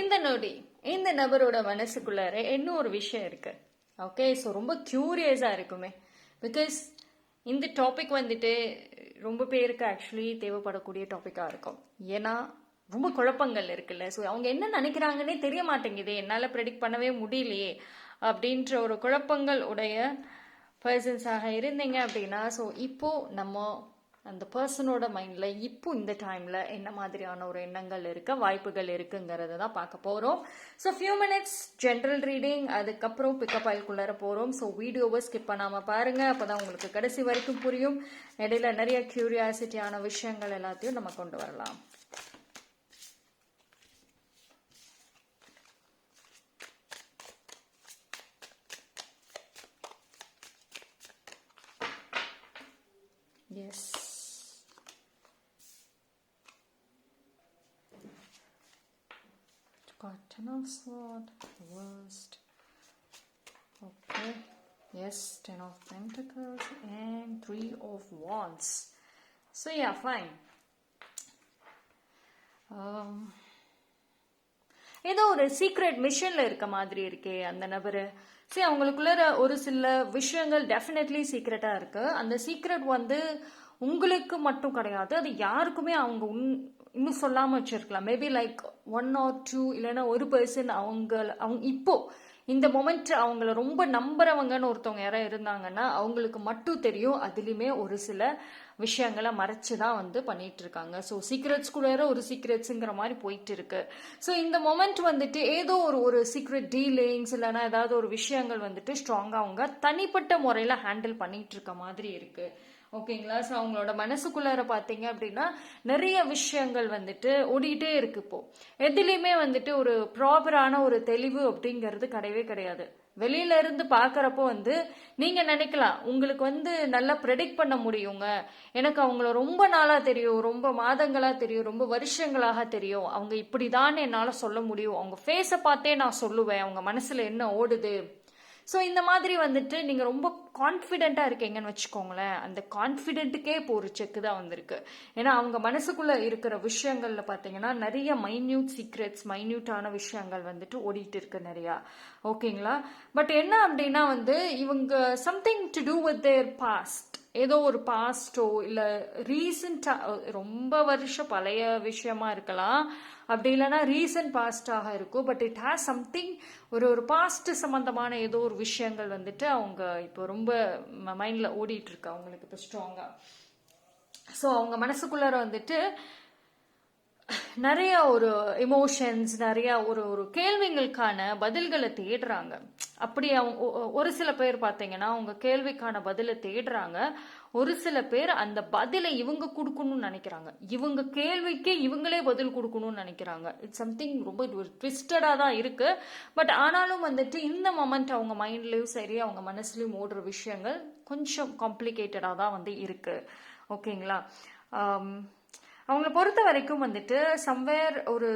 இந்த நொடி இந்த நபரோட மனசுக்குள்ளார இன்னும் ஒரு விஷயம் இருக்கு. ஓகே, ஸோ ரொம்ப க்யூரியஸாக இருக்குமே. பிகாஸ் இந்த டாபிக் வந்துட்டு ரொம்ப பேருக்கு ஆக்சுவலி தேவைப்படக்கூடிய டாப்பிக்காக இருக்கும். ஏன்னா ரொம்ப குழப்பங்கள் இருக்குல்ல. ஸோ அவங்க என்ன நினைக்கிறாங்கன்னே தெரிய மாட்டேங்குது, என்னால் ப்ரெடிக்ட் பண்ணவே முடியலையே அப்படின்ற ஒரு குழப்பங்கள் உடைய பர்சன்ஸாக இருந்தீங்க அப்படின்னா, ஸோ இப்போது நம்ம அந்த பர்சனோட மைண்டில் இப்போ இந்த டைமில் என்ன மாதிரியான ஒரு எண்ணங்கள் இருக்க வாய்ப்புகள் இருக்குங்கிறத தான் பார்க்க போகிறோம். So few minutes general reading, அதுக்கப்புறம் பிக்கப் ஆயில்குள்ளார போகிறோம். ஸோ வீடியோவை ஸ்கிப் பண்ணாமல் பாருங்கள், அப்போ தான் உங்களுக்கு கடைசி வரைக்கும் புரியும். இடையில நிறைய க்யூரியாசிட்டியான விஷயங்கள் எல்லாத்தையும் நம்ம கொண்டு வரலாம். Yes. Got Ten of Swords, Worst. Okay. Yes, Ten of Pentacles and Three of Wands. So yeah, fine. ஏதோ ஒரு சீக்ரெட் மிஷன்ல இருக்க மாதிரி இருக்கே அந்த நபரு. சரி, அவங்களுக்குள்ள ஒரு சில விஷயங்கள் டெஃபினெட்லி சீக்ரெட்டா இருக்கு. அந்த சீக்ரெட் வந்து உங்களுக்கு மட்டும் கிடையாது, அது யாருக்குமே அவங்க இன்னும் சொல்லாம வச்சிருக்கலாம். மேபி லைக் 1 or 2, இல்லைன்னா ஒரு பர்சன் அவங்க இப்போ இந்த மொமெண்ட் அவங்கள ரொம்ப நம்புறவங்கன்னு ஒருத்தவங்க யாராவது இருந்தாங்கன்னா அவங்களுக்கு மட்டும் தெரியும். அதுலேயுமே ஒரு சில விஷயங்களை மறைச்சு தான் வந்து பண்ணிட்டு இருக்காங்க. ஸோ சீக்ரெட்ஸ்குள்ள ஒரு சீக்ரெட்ஸுங்கிற மாதிரி போயிட்டு இருக்கு. ஸோ இந்த மொமெண்ட் வந்துட்டு ஏதோ ஒரு சீக்ரெட் டீலிங்ஸ் இல்லைன்னா ஏதாவது ஒரு விஷயங்கள் வந்துட்டு ஸ்ட்ராங்காக அவங்க தனிப்பட்ட முறையில் ஹேண்டில் பண்ணிட்டு இருக்க மாதிரி இருக்கு. ஓகேங்களா. ஸோ அவங்களோட மனசுக்குள்ளார பார்த்தீங்க அப்படின்னா நிறைய விஷயங்கள் வந்துட்டு ஓடிட்டே இருக்கு. இப்போ எதுலேயுமே வந்துட்டு ஒரு ப்ராப்பரான ஒரு தெளிவு அப்படிங்கிறது கிடையவே கிடையாது. வெளியில இருந்து பாக்குறப்போ வந்து நீங்க நினைக்கலாம் உங்களுக்கு வந்து நல்லா ப்ரெடிக்ட் பண்ண முடியுங்க, எனக்கு அவங்கள ரொம்ப நாளா தெரியும், ரொம்ப மாதங்களா தெரியும், ரொம்ப வருஷங்களாக தெரியும், அவங்க இப்படிதான் என்னால சொல்ல முடியும், அவங்க ஃபேஸை பார்த்தே நான் சொல்லுவேன் அவங்க மனசுல என்ன ஓடுது. ஸோ இந்த மாதிரி வந்துட்டு நீங்கள் ரொம்ப கான்ஃபிடென்ட்டாக இருக்கீங்கன்னு வச்சுக்கோங்களேன். அந்த கான்ஃபிடென்ட்டுக்கே இப்போ ஒரு செக்கு தான் வந்திருக்கு. ஏன்னா அவங்க மனசுக்குள்ளே இருக்கிற விஷயங்களில் பார்த்தீங்கன்னா நிறைய மைன்யூட் சீக்ரெட்ஸ், மைன்யூட்டான விஷயங்கள் வந்துட்டு ஓடிட்டு இருக்கு நிறையா. ஓகேங்களா. பட் என்ன அப்படின்னா வந்து இவங்க something to do with their past, ஏதோ ஒரு பாஸ்டோ இல்லை ரீசெண்டாக ரொம்ப வருஷம் பழைய விஷயமா இருக்கலாம், அப்படி இல்லைன்னா ரீசன்ட் பாஸ்டாக இருக்கும். பட் இட் ஹேஸ் சம்திங், ஒரு பாஸ்ட் சம்பந்தமான ஏதோ ஒரு விஷயங்கள் வந்துட்டு அவங்க இப்போ ரொம்ப மைண்டில் ஓடிட்டு இருக்கு அவங்களுக்கு இப்போ ஸ்ட்ராங்காக. ஸோ அவங்க மனசுக்குள்ளார வந்துட்டு நிறைய ஒரு எமோஷன்ஸ், நிறைய ஒரு கேள்விகளுக்கான பதில்களை தேடுறாங்க. அப்படி அவங்க ஒரு சில பேர் பார்த்தீங்கன்னா அவங்க கேள்விக்கான பதிலை தேடுறாங்க. ஒரு சில பேர் அந்த பதிலை இவங்க கொடுக்கணும்னு நினைக்கிறாங்க, இவங்க கேள்விக்கு இவங்களே பதில் கொடுக்கணும்னு நினைக்கிறாங்க. இட்ஸ் சம்திங் ரொம்ப ஒரு ட்விஸ்டடாக தான் இருக்கு. பட் ஆனாலும் வந்துட்டு இந்த மொமெண்ட் அவங்க மைண்ட்லயும் சரி அவங்க மனசுலயும் ஓடுற விஷயங்கள் கொஞ்சம் காம்ப்ளிகேட்டடாக தான் வந்து இருக்கு. ஓகேங்களா. அவங்கள பொறுத்த வரைக்கும் வந்துட்டு சம்வேர் ஒரு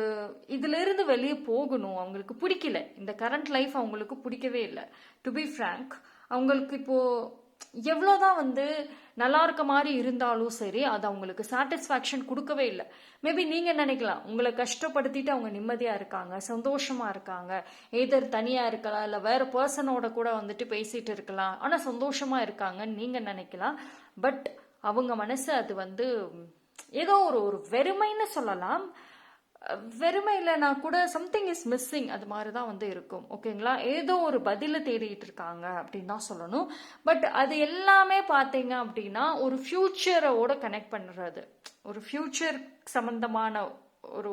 இதுல இருந்து வெளியே போகணும், அவங்களுக்கு பிடிக்கல, இந்த கரண்ட் லைஃப் அவங்களுக்கு பிடிக்கவே இல்லை. டு பி ஃப்ராங்க், அவங்களுக்கு இப்போ எவ்வளோதான் வந்து நல்லா இருக்க மாதிரி இருந்தாலும் சரி அது அவங்களுக்கு சாட்டிஸ்ஃபேக்ஷன் கொடுக்கவே இல்லை. மேபி நீங்க நினைக்கலாம் உங்களை கஷ்டப்படுத்திட்டு அவங்க நிம்மதியா இருக்காங்க, சந்தோஷமா இருக்காங்க, ஏதர் தனியா இருக்கலாம் இல்லை வேற பர்சனோட கூட வந்துட்டு பேசிட்டு இருக்கலாம், ஆனா சந்தோஷமா இருக்காங்கன்னு நீங்க நினைக்கலாம். பட் அவங்க மனசு அது வந்து ஏதோ ஒரு வெறுமைன்னு சொல்லலாம். வெறுமை இல்லைனா கூட சம்திங் இஸ் மிஸ்ஸிங், அது மாதிரி தான் வந்து இருக்கும். ஓகேங்களா. ஏதோ ஒரு பதிலை தேடிட்டு இருக்காங்க அப்படின்னு தான் சொல்லணும். பட் அது எல்லாமே பார்த்தீங்க அப்படின்னா ஒரு ஃபியூச்சரோட கனெக்ட் பண்ணுறது, ஒரு ஃபியூச்சர் சம்பந்தமான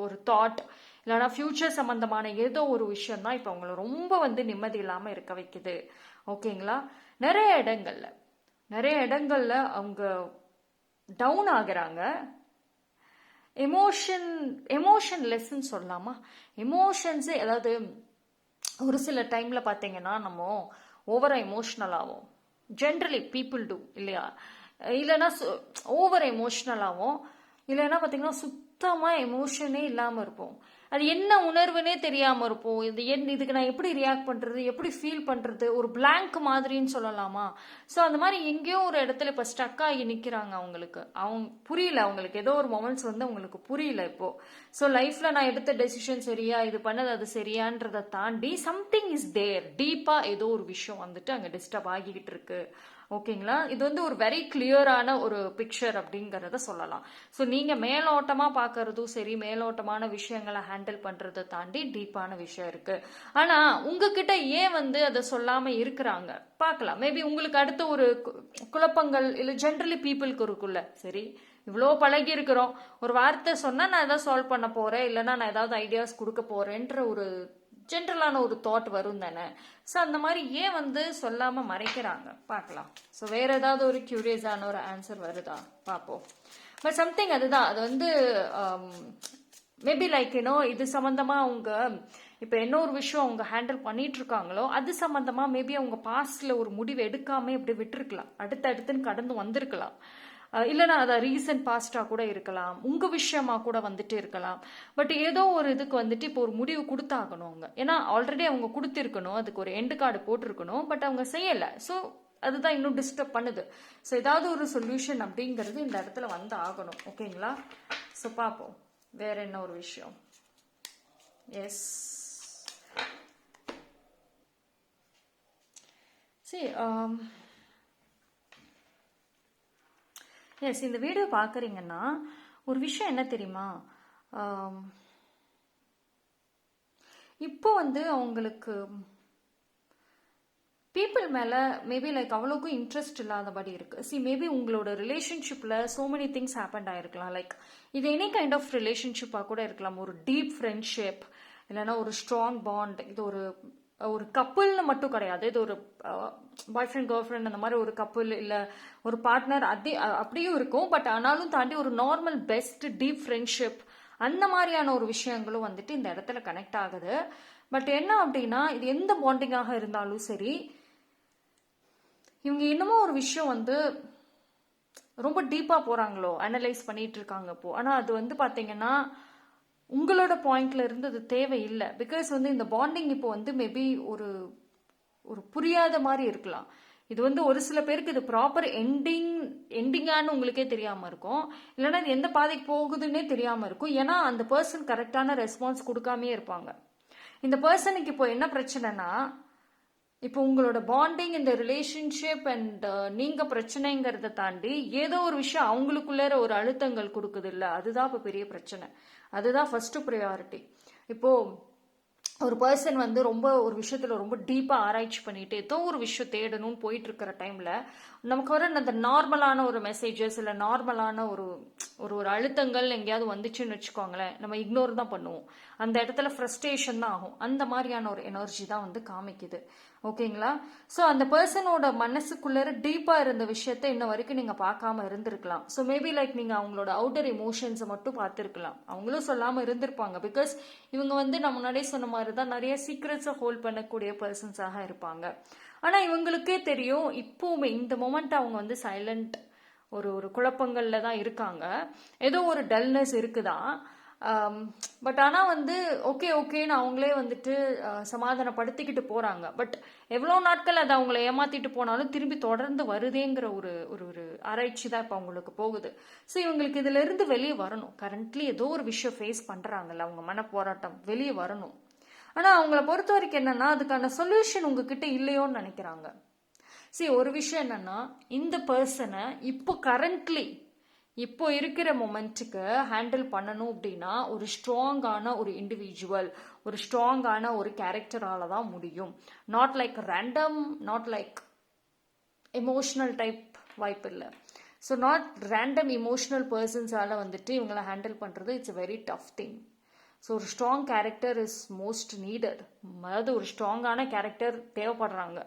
ஒரு தாட் இல்லைனா ஃபியூச்சர் சம்பந்தமான ஏதோ ஒரு விஷயம் தான் இப்போ அவங்கள ரொம்ப வந்து நிம்மதி இல்லாமல் இருக்க வைக்குது. ஓகேங்களா. நிறைய இடங்கள்ல அவங்க டவுன் ஆகுறாங்க. எமோஷன் லெஸ்ன்னு சொல்லலாமா, எமோஷன்ஸு. அதாவது ஒரு சில டைம்ல பார்த்தீங்கன்னா நம்ம ஓவரா எமோஷ்னல் ஆகும், ஜென்ரலி பீப்புள் டூ இல்லையா. இல்லைன்னா ஓவர் எமோஷ்னல் ஆகும், இல்லைன்னா பார்த்தீங்கன்னா சுத்தமாக எமோஷனே இல்லாமல் இருப்போம். அது என்ன உணர்வுனே தெரியாமல் இருப்போம். இதுக்கு நான் எப்படி ரியாக்ட் பண்ணுறது, எப்படி ஃபீல் பண்ணுறது, ஒரு பிளாங்க் மாதிரின்னு சொல்லலாமா. ஸோ அந்த மாதிரி எங்கேயோ ஒரு இடத்துல இப்போ ஸ்டக் ஆகி நிற்கிறாங்க. அவங்க புரியல, அவங்களுக்கு ஏதோ ஒரு மொமெண்ட்ஸ் வந்து அவங்களுக்கு புரியல இப்போது. ஸோ லைஃப்பில் நான் எடுத்த டெசிஷன் சரியா, இது பண்ணது அது சரியான்றதை தாண்டி சம்திங் இஸ் தேர், டீப்பாக ஏதோ ஒரு விஷயம் வந்துட்டு அங்கே டிஸ்டர்ப் ஆகிக்கிட்டு இருக்கு. ஓகேங்களா, இது வந்து ஒரு வெரி கிளியரான ஒரு பிக்சர் அப்படிங்கிறத சொல்லலாம். ஸோ நீங்கள் மேலோட்டமாக பார்க்கறதும் சரி, மேலோட்டமான விஷயங்களை ஹேண்டில் பண்ணுறதை தாண்டி டீப்பான விஷயம் இருக்குது. ஆனால் உங்ககிட்ட ஏன் வந்து அதை சொல்லாமல் இருக்கிறாங்க பார்க்கலாம். மேபி உங்களுக்கு அடுத்த ஒரு குழப்பங்கள் இல்லை ஜென்ரலி பீப்புளுக்கு இருக்குல்ல. சரி, இவ்வளோ பழகி இருக்கிறோம், ஒரு வார்த்தை சொன்னால் நான் எதாவது சால்வ் பண்ண போகிறேன், இல்லைன்னா நான் ஏதாவது ஐடியாஸ் கொடுக்க போகிறேன்ற ஒரு ஜென்ரலான ஒரு தாட் வரும் தானே. ஸோ அந்த மாதிரி ஏன் வந்து சொல்லாமல் மறைக்கிறாங்க பார்க்கலாம். ஸோ வேற ஏதாவது ஒரு கியூரியஸான ஒரு ஆன்சர் வருதா பார்ப்போம். பட் சம்திங் அதுதான், அது வந்து மேபி லைக் இது சம்மந்தமாக அவங்க இப்போ என்ன ஒரு விஷயம் அவங்க ஹேண்டில் பண்ணிட்டு இருக்காங்களோ அது சம்மந்தமாக மேபி அவங்க பாஸ்டில் ஒரு முடிவு எடுக்காம இப்படி விட்டுருக்கலாம், அடுத்தடுத்துன்னு கடந்து வந்திருக்கலாம். இல்லைனா அதை ரீசன்ட் பாஸ்டாக கூட இருக்கலாம், உங்கள் விஷயமா கூட வந்துட்டு இருக்கலாம். பட் ஏதோ ஒரு இதுக்கு வந்துட்டு இப்போ ஒரு முடிவு கொடுத்தாகணும் அவங்க. ஏன்னா ஆல்ரெடி அவங்க கொடுத்துருக்கணும், அதுக்கு ஒரு எண்டு கார்டு போட்டிருக்கணும், பட் அவங்க செய்யலை. ஸோ அதுதான் இன்னும் டிஸ்டர்ப் பண்ணுது. ஸோ ஏதாவது ஒரு சொல்யூஷன் அப்படிங்கிறது இந்த இடத்துல வந்து ஆகணும். ஓகேங்களா, ஸோ பார்ப்போம் வேற என்ன ஒரு விஷயம். எஸ், சரி. எஸ், இந்த வீடியோ பார்க்குறீங்கன்னா ஒரு விஷயம் என்ன தெரியுமா, இப்போ வந்து அவங்களுக்கு பீப்புள் மேலே மேபி லைக் அவ்வளோக்கும் இன்ட்ரெஸ்ட் இல்லாதபடி இருக்குது. மேபி உங்களோட ரிலேஷன்ஷிப்பில் சோ மெனி திங்ஸ் ஹேப்பன் ஆகிருக்கலாம். லைக் இது எனி கைண்ட் ஆஃப் ரிலேஷன்ஷிப்பாக கூட இருக்கலாம், ஒரு டீப் ஃப்ரெண்ட்ஷிப், இல்லைன்னா ஒரு ஸ்ட்ராங் பாண்ட். இது ஒரு கப்புள்னு மட்டும் கிடையாது, இது ஒரு பாய் ஃப்ரெண்ட் கேர்ள் ஃப்ரெண்ட் அந்த மாதிரி ஒரு கப்புள் இல்லை ஒரு பார்ட்னர் அப்படியும் இருக்கும். பட் ஆனாலும் தாண்டி ஒரு நார்மல் பெஸ்ட் டீப் ஃப்ரெண்ட்ஷிப் அந்த மாதிரியான ஒரு விஷயங்களும் வந்துட்டு இந்த இடத்துல கனெக்ட் ஆகுது. பட் என்ன அப்படின்னா, இது எந்த பாண்டிங்காக இருந்தாலும் சரி, இவங்க இன்னமும் ஒரு விஷயம் வந்து ரொம்ப டீப்பாக போகிறாங்களோ, அனலைஸ் பண்ணிட்டு இருக்காங்க இப்போ. ஆனால் அது வந்து பார்த்தீங்கன்னா உங்களோட பாயிண்ட்ல இருந்து அது தேவையில்லை. பிகாஸ் வந்து இந்த பாண்டிங் இப்போ வந்து மேபி ஒரு புரியாத மாதிரி இருக்கலாம். இது வந்து ஒரு சில பேருக்கு இது ப்ராப்பர் எண்டிங்கானு உங்களுக்கே தெரியாமல் இருக்கும், இல்லைன்னா இது எந்த பாதைக்கு போகுதுன்னே தெரியாமல் இருக்கும். ஏன்னா அந்த பர்சன் கரெக்டான ரெஸ்பான்ஸ் கொடுக்காமே இருப்பாங்க. இந்த பர்சனுக்கு இப்போ என்ன பிரச்சனைனா, இப்போ உங்களோட பாண்டிங் இந்த ரிலேஷன்ஷிப் அண்ட் நீங்கள் பிரச்சனைங்கிறத தாண்டி ஏதோ ஒரு விஷயம் அவங்களுக்குள்ளே ஒரு அழுத்தங்கள் கொடுக்குது இல்லை, அதுதான் இப்போ பெரிய பிரச்சனை. அதுதான் ஃபர்ஸ்ட் ப்ரையாரிட்டி. இப்போது ஒரு பர்சன் வந்து ரொம்ப ஒரு விஷயத்தில் ரொம்ப டீப்பாக ஆராய்ச்சி பண்ணிட்டு ஏதோ ஒரு விஷயம் தேடணும்னு போயிட்டு இருக்கிற டைமில் நமக்கு வர அந்த நார்மலான ஒரு மெசேஜஸ் இல்லை நார்மலான ஒரு ஒரு அழுத்தங்கள் எங்கேயாவது வந்துச்சுன்னு வச்சுக்கோங்களேன், நம்ம இக்னோர் தான் பண்ணுவோம். அந்த இடத்துல ஃப்ரஸ்ட்ரேஷன் தான் ஆகும். அந்த மாதிரியான ஒரு எனர்ஜி தான் வந்து காமிக்குது. ஓகேங்களா, ஸோ அந்த பர்சனோட மனசுக்குள்ளே டீப்பாக இருந்த விஷயத்த இன்ன வரைக்கும் நீங்கள் பார்க்காம இருந்திருக்கலாம். ஸோ மேபி லைக் நீங்கள் அவங்களோட அவுட்டர் எமோஷன்ஸை மட்டும் பார்த்துருக்கலாம், அவங்களும் சொல்லாமல் இருந்திருப்பாங்க. பிகாஸ் இவங்க வந்து நம்ம முன்னாடியே சொன்ன மாதிரி தான் நிறைய சீக்ரெட்ஸை ஹோல்ட் பண்ணக்கூடிய பர்சன்ஸாக இருப்பாங்க. ஆனால் இவங்களுக்கே தெரியும் இப்போவுமே இந்த மொமெண்ட் அவங்க வந்து சைலண்ட் ஒரு குழப்பங்களில் தான் இருக்காங்க, ஏதோ ஒரு டல்னஸ் இருக்குதான். பட் ஆனால் வந்து ஓகேன்னு அவங்களே வந்துட்டு சமாதானப்படுத்திக்கிட்டு போகிறாங்க. பட் எவ்வளோ நாட்கள் அதை அவங்கள ஏமாத்திட்டு போனாலும் திரும்பி தொடர்ந்து வருதேங்கிற ஒரு ஆராய்ச்சி தான் இப்போ அவங்களுக்கு போகுது. ஸோ இவங்களுக்கு இதிலிருந்து வெளியே வரணும். கரண்ட்லி ஏதோ ஒரு விஷயம் ஃபேஸ் பண்ணுறாங்கல்ல, அவங்க மன போராட்டம் வெளியே வரணும். ஆனால் அவங்கள பொறுத்த வரைக்கும் என்னன்னா, அதுக்கான சொல்யூஷன் உங்ககிட்ட இல்லையோன்னு நினைக்கிறாங்க. ஒரு விஷயம் என்னன்னா, இந்த பர்சனை இப்போ கரண்ட்லி இப்போ இருக்கிற மொமெண்ட்டுக்கு ஹேண்டில் பண்ணணும் அப்படின்னா ஒரு ஸ்ட்ராங்கான ஒரு இண்டிவிஜுவல், ஒரு ஸ்ட்ராங்கான ஒரு கேரக்டரால தான் முடியும். Not like random, not like emotional type வாய்ப்பு இல்லை. ஸோ நாட் ரேண்டம் இமோஷ்னல் பர்சன்ஸால் வந்துட்டு இவங்களை ஹேண்டில் பண்ணுறது it's very tough thing. So ஒரு strong character is most needed. அதாவது ஒரு ஸ்ட்ராங்கான கேரக்டர் தேவைப்படுறாங்க.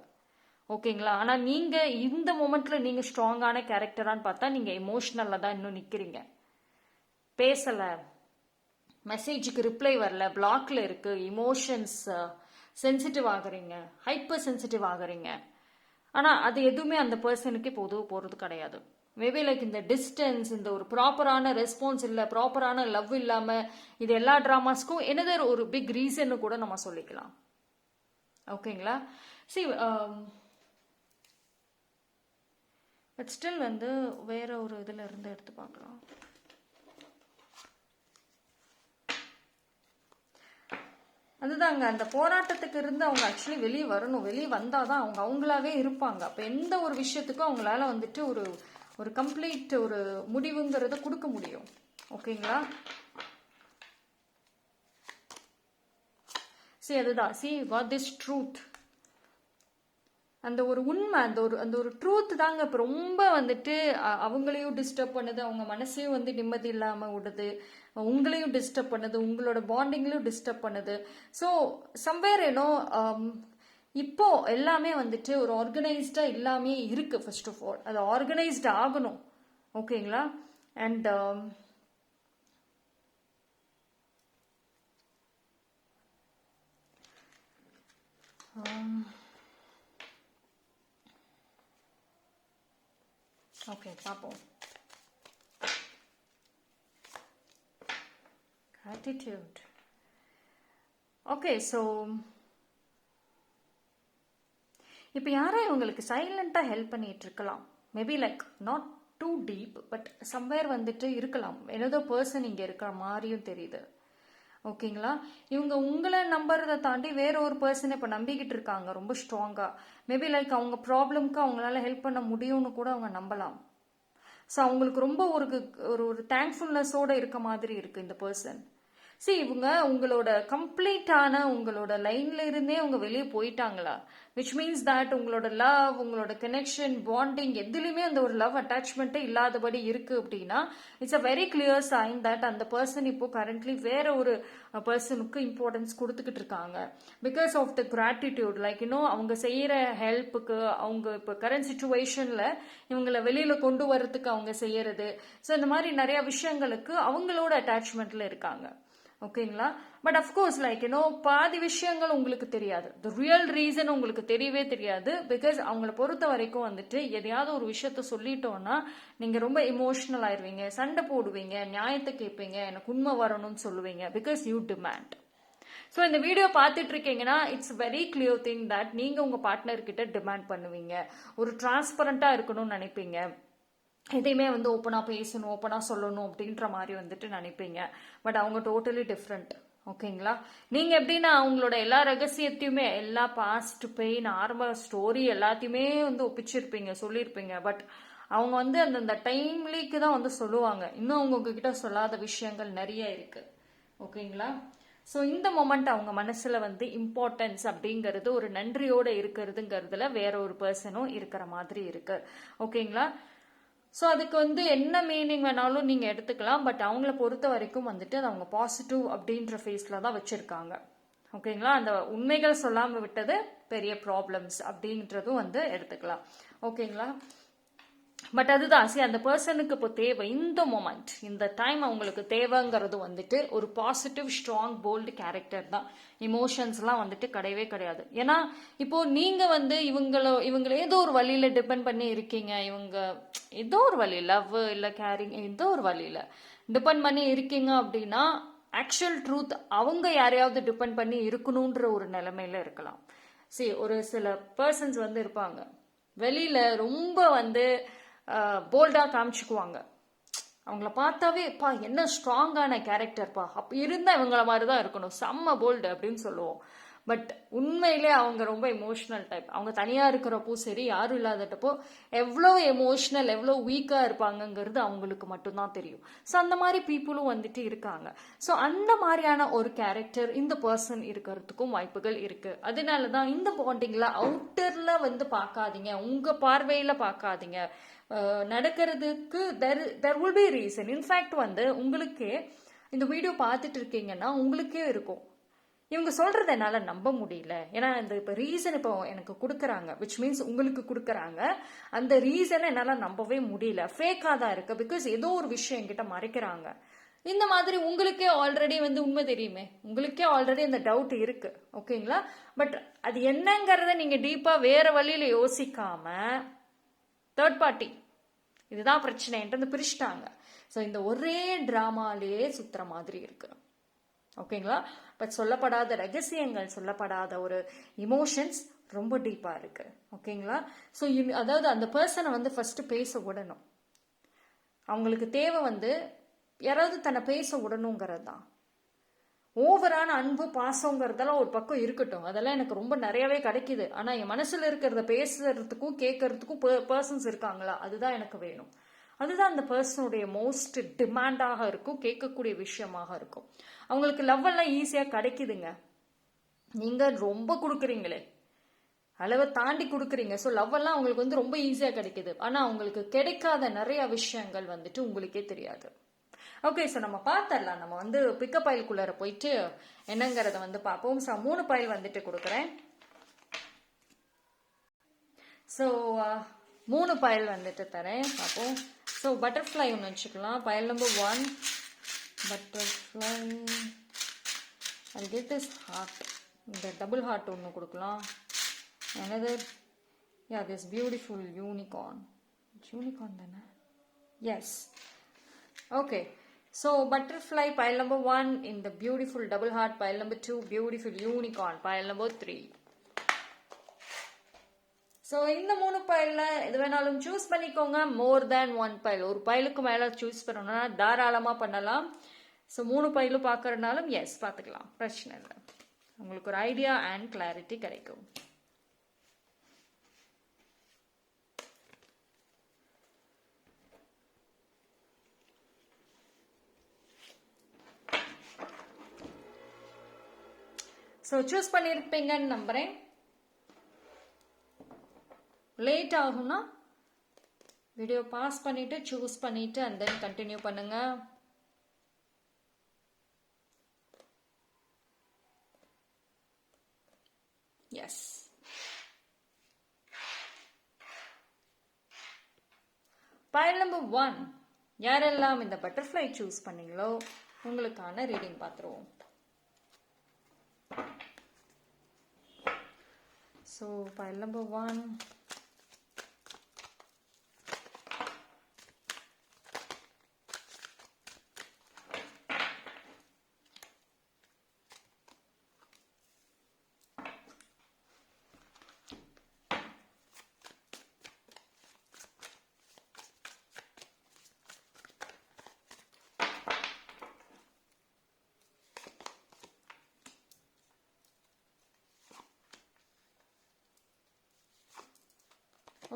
ஓகேங்களா, ஆனால் நீங்கள் இந்த மொமெண்ட்டில் நீங்கள் ஸ்ட்ராங்கான கேரக்டரான்னு பார்த்தா நீங்கள் எமோஷ்னலில் தான் இன்னும் நிற்கிறீங்க. பேசலை, மெசேஜுக்கு ரிப்ளை வரல, பிளாக்ல இருக்குது, இமோஷன்ஸ் சென்சிட்டிவ் ஆகுறீங்க, ஹைப்பர் சென்சிட்டிவ் ஆகுறீங்க. ஆனால் அது எதுவுமே அந்த பர்சனுக்கு இப்போ உதவ போகிறது கிடையாது. மேபி லைக் இந்த டிஸ்டன்ஸ், இந்த ஒரு ப்ராப்பரான ரெஸ்பான்ஸ் இல்லை, ப்ராப்பரான லவ் இல்லாமல் இது எல்லா ட்ராமாஸ்க்கும் என்னது ஒரு பிக் ரீசன்னு கூட நம்ம சொல்லிக்கலாம். ஓகேங்களா? சி பட் ஸ்டில் வந்து வேற ஒரு இதில் இருந்து எடுத்து பார்க்கலாம். அதுதாங்க, அந்த போராட்டத்துக்கு இருந்து அவங்க ஆக்சுவலி வெளியே வரணும். வெளியே வந்தால் தான் அவங்க அவங்களாவே இருப்பாங்க. அப்போ எந்த ஒரு விஷயத்துக்கும் அவங்களால வந்துட்டு ஒரு ஒரு கம்ப்ளீட் ஒரு முடிவுங்கிறத கொடுக்க முடியும். ஓகேங்களா? அதுதான் வாட் திஸ் ட்ரூத், அந்த ஒரு உண்மை, அந்த ஒரு ட்ரூத் தாங்க இப்போ ரொம்ப வந்துட்டு அவங்களையும் டிஸ்டர்ப் பண்ணுது, அவங்க மனசையும் வந்து நிம்மதி இல்லாமல் விடுது, உங்களையும் டிஸ்டர்ப் பண்ணுது, உங்களோட பாண்டிங்லையும் டிஸ்டர்ப் பண்ணுது. ஸோ சம்வேர் இப்போ எல்லாமே வந்துட்டு ஒரு ஆர்கனைஸ்டா எல்லாமே இருக்கு. ஃபர்ஸ்ட் ஆஃப் ஆல் அது ஆர்கனைஸ்ட் ஆகணும். ஓகேங்களா? அண்ட் ஓகே, பார்ப்போம். Gratitude. ஓகே, ஸோ இப்போ யாரோ இவங்களுக்கு சைலண்டாக ஹெல்ப் பண்ணிட்டு இருக்கலாம். Maybe like not too deep, but somewhere வந்துட்டு இருக்கலாம். ஏதோ பர்சன் இங்கே இருக்கிற மாதிரியும் தெரியுது. ஓகேங்களா? இவங்க உங்களை நம்புறதை தாண்டி வேற ஒரு பர்சனை இப்போ நம்பிக்கிட்டு இருக்காங்க ரொம்ப ஸ்ட்ராங்காக. மேபி லைக் அவங்க ப்ராப்ளம்க்கு அவங்களால ஹெல்ப் பண்ண முடியும்னு கூட அவங்க நம்பலாம். ஸோ அவங்களுக்கு ரொம்ப ஒரு தேங்க்ஃபுல்னஸோட இருக்க மாதிரி இருக்கு இந்த பர்சன். இவங்க உங்களோட கம்ப்ளீட்டான உங்களோட லைன்ல இருந்தே அவங்க வெளியே போயிட்டாங்களா, விச் மீன்ஸ் தட் உங்களோட லவ், உங்களோட கனெக்ஷன், பாண்டிங் எதுலையுமே அந்த ஒரு லவ் அட்டாச்மெண்ட்டே இல்லாதபடி இருக்கு அப்படின்னா it's a very clear sign that அந்த பர்சன் இப்போ கரண்ட்லி வேற ஒரு பர்சனுக்கு இம்பார்ட்டன்ஸ் கொடுத்துக்கிட்டு இருக்காங்க. Because of the gratitude, like இன்னும் அவங்க செய்யற ஹெல்ப்புக்கு, அவங்க இப்போ கரண்ட் சுச்சுவேஷன்ல இவங்களை வெளியில கொண்டு வர்றதுக்கு அவங்க செய்யறது, ஸோ இந்த மாதிரி நிறைய விஷயங்களுக்கு அவங்களோட அட்டாச்மெண்ட்ல இருக்காங்க. ஓகேங்களா? பட் அஃப்கோர்ஸ் லைக் பாதி விஷயங்கள் உங்களுக்கு தெரியாது, த ரியல் ரீசன் உங்களுக்கு தெரியவே தெரியாது. பிகாஸ் அவங்கள பொறுத்த வரைக்கும் வந்துட்டு எதையாவது ஒரு விஷயத்த சொல்லிட்டோம்னா நீங்க ரொம்ப இமோஷனல் ஆயிடுவீங்க, சண்டை போடுவீங்க, நியாயத்தை கேட்பீங்க, எனக்கு உண்மை வரணும்னு சொல்லுவீங்க. Because you demand. ஸோ இந்த வீடியோ பார்த்துட்டு இருக்கீங்கன்னா it's very clear thing that நீங்க உங்க பார்ட்னர் கிட்ட டிமாண்ட் பண்ணுவீங்க, ஒரு டிரான்ஸ்பரண்டா இருக்கணும்னு நினைப்பீங்க, எதையுமே வந்து ஓப்பனாக பேசணும், ஓப்பனாக சொல்லணும் அப்படின்ற மாதிரி வந்துட்டு நினைப்பீங்க. பட் அவங்க டோட்டலி டிஃப்ரெண்ட். ஓகேங்களா? நீங்கள் எப்படின்னா அவங்களோட எல்லா ரகசியத்தையுமே, எல்லா பாஸ்ட் பெயின், ஆரம்ப ஸ்டோரி எல்லாத்தையுமே வந்து ஒப்பிச்சிருப்பீங்க, சொல்லியிருப்பீங்க. பட் அவங்க வந்து அந்தந்த டைம்லிக்கு தான் வந்து சொல்லுவாங்க. இன்னும் அவங்க உங்ககிட்ட சொல்லாத விஷயங்கள் நிறைய இருக்கு. ஓகேங்களா? ஸோ இந்த மொமெண்ட் அவங்க மனசுல வந்து இம்பார்ட்டன்ஸ் அப்படிங்கிறது, ஒரு நன்றியோட இருக்கிறதுங்கிறதுல வேற ஒரு பர்சனும் இருக்கிற மாதிரி இருக்கு. ஓகேங்களா? ஸோ அதுக்கு வந்து என்ன மீனிங் வேணாலும் நீங்கள் எடுத்துக்கலாம். பட் அவங்கள பொறுத்த வரைக்கும் வந்துட்டு அது அவங்க பாசிட்டிவ் அப்படின்ற ஃபேஸில் தான் வச்சுருக்காங்க. ஓகேங்களா? அந்த உண்மைகள் சொல்லாமல் விட்டது பெரிய ப்ராப்ளம்ஸ் அப்படின்றதும் வந்து எடுத்துக்கலாம். ஓகேங்களா? பட் அதுதான் அந்த பர்சனுக்கு இப்போ தேவை, இந்த மொமெண்ட், இந்த டைம் அவங்களுக்கு தேவைங்கிறது வந்துட்டு ஒரு பாசிட்டிவ், ஸ்ட்ராங், போல்டு கேரக்டர் தான். இமோஷன்ஸ்லாம் வந்துட்டு கிடையவே கிடையாது. ஏன்னா இப்போ நீங்க வந்து இவங்களை ஏதோ ஒரு வழியில டிபெண்ட் பண்ணி இருக்கீங்க. இவங்க ஏதோ ஒரு வழி, லவ் இல்லை கேரிங், ஏதோ ஒரு வழியில டிபெண்ட் பண்ணி இருக்கீங்க அப்படின்னா ஆக்சுவல் ட்ரூத் அவங்க யாரையாவது டிபெண்ட் பண்ணி இருக்கணுன்ற ஒரு நிலைமையில இருக்கலாம். ஒரு சில பர்சன்ஸ் வந்து இருப்பாங்க, வெளியில ரொம்ப வந்து போல்டா காமிச்சுக்குவாங்க. அவங்கள பார்த்தாவே பா என்ன ஸ்ட்ராங்கான கேரக்டர்ப்பா, அப்போ இருந்தால் இவங்கள மாதிரி தான் இருக்கணும், செம்ம போல்டு அப்படின்னு சொல்லுவோம். பட் உண்மையிலே அவங்க ரொம்ப எமோஷனல் டைப். அவங்க தனியாக இருக்கிறப்போ சரி, யாரும் இல்லாதட்டப்போ எவ்வளோ எமோஷனல், எவ்வளோ வீக்காக இருப்பாங்கங்கிறது அவங்களுக்கு மட்டும்தான் தெரியும். ஸோ அந்த மாதிரி பீப்புளும் வந்துட்டு இருக்காங்க. ஸோ அந்த மாதிரியான ஒரு கேரக்டர் இந்த பர்சன் இருக்கிறதுக்கும் வாய்ப்புகள் இருக்கு. அதனால தான் இந்த பாண்டிங்கில் அவுட்டரில் வந்து பார்க்காதீங்க, உங்கள் பார்வையில் பார்க்காதீங்க. நடக்கிறதுக்கு there will be reason. In fact வந்து உங்களுக்கே இந்த வீடியோ பார்த்துட்டு இருக்கீங்கன்னா உங்களுக்கே இருக்கும், இவங்க சொல்றத என்னால் நம்ப முடியல. ஏன்னா இந்த இப்போ ரீசன் இப்போ எனக்கு கொடுக்குறாங்க, விச் மீன்ஸ் உங்களுக்கு கொடுக்குறாங்க, அந்த ரீசனை என்னால் நம்பவே முடியல, ஃபேக்காக தான் இருக்கு. பிகாஸ் ஏதோ ஒரு விஷயம் என்கிட்ட மறைக்கிறாங்க. இந்த மாதிரி உங்களுக்கே ஆல்ரெடி வந்து உண்மை தெரியுமே, உங்களுக்கே ஆல்ரெடி அந்த டவுட் இருக்கு. ஓகேங்களா? பட் அது என்னங்கிறத நீங்க டீப்பா வேற வழியில யோசிக்காம தேர்ட் பார்ட்டி இதுதான் பிரச்சனைன்றது பிரிச்சுட்டாங்க. ஸோ இந்த ஒரே ட்ராமாலேயே சுத்துற மாதிரி இருக்கு. ஓகேங்களா? பட் சொல்லப்படாத ரகசியங்கள், சொல்லப்படாத ஒரு இமோஷன்ஸ் ரொம்ப டீப்பா இருக்கு. ஓகேங்களா? ஸோ அதாவது அந்த பர்சனை வந்து ஃபர்ஸ்ட் பேச விடணும். அவங்களுக்கு தேவை வந்து யாராவது தன்னை பேச விடணுங்கிறது தான். ஓவரான அன்பு பாசங்கிறதெல்லாம் ஒரு பக்கம் இருக்கட்டும், அதெல்லாம் எனக்கு ரொம்ப நிறையவே கிடைக்குது. ஆனா என் மனசுல இருக்கிறத பேசுறதுக்கும் கேட்கறதுக்கும் பர்சன்ஸ் இருக்காங்களா, அதுதான் எனக்கு வேணும். அதுதான் அந்த பர்சனுடைய மோஸ்ட் டிமாண்டாக இருக்கும், கேட்கக்கூடிய விஷயமாக இருக்கும். அவங்களுக்கு லவ் எல்லாம் ஈஸியா கிடைக்குதுங்க. நீங்க ரொம்ப கொடுக்குறீங்களே, அளவை தாண்டி கொடுக்குறீங்க. ஸோ லவ் எல்லாம் அவங்களுக்கு வந்து ரொம்ப ஈஸியா கிடைக்குது. ஆனா அவங்களுக்கு கிடைக்காத நிறைய விஷயங்கள் வந்துட்டு உங்களுக்கே தெரியாது. ஓகே, ஸோ நம்ம பார்த்துடலாம். நம்ம வந்து பிக்கப் பைலுக்குள்ளார போயிட்டு என்னங்கிறத வந்து பார்ப்போம். ஸோ 3 பைல் வந்துட்டு கொடுக்குறேன். ஸோ 3 பைல் வந்துட்டு தரேன், பார்ப்போம். ஸோ பட்டர்ஃப்ளை ஒன்று வச்சுக்கலாம். File number 1 butterfly. அது கெட் திஸ் ஹார்ட், இந்த டபுள் ஹார்ட் ஒன்று கொடுக்கலாம். another, yeah, this beautiful unicorn. Unicorn தானே? Yes. Okay. So butterfly pile number 1 in the beautiful double heart, pile number 2 beautiful unicorn, pile number 3. So இந்த 3 பைல்ல எது வேணாலும் choose பண்ணிக்கோங்க. more than 1 file, ஒரு பைலுக்கு மேல சூஸ் பண்ணணும்னா தாராளமா பண்ணலாம். ஸோ 3 பைலும் பார்க்கறதுனாலும் எஸ் பார்த்துக்கலாம், பிரச்சனை இல்லை. உங்களுக்கு ஒரு ஐடியா அண்ட் கிளாரிட்டி கிடைக்கும். ஸோ சூஸ் பண்ணியிருப்பீங்கன்னு நம்புறேன். லேட் ஆகும்னா வீடியோ பாஸ் பண்ணிட்டு சூஸ் பண்ணிட்டு அண்ட் தென் கண்டினியூ பண்ணுங்க. எஸ், பைல் நம்பர் 1 யாரெல்லாம் இந்த பட்டர்ஃப்ளை சூஸ் பண்ணீங்களோ உங்களுக்கான ரீடிங் பார்த்துருவோம். So pile number 1,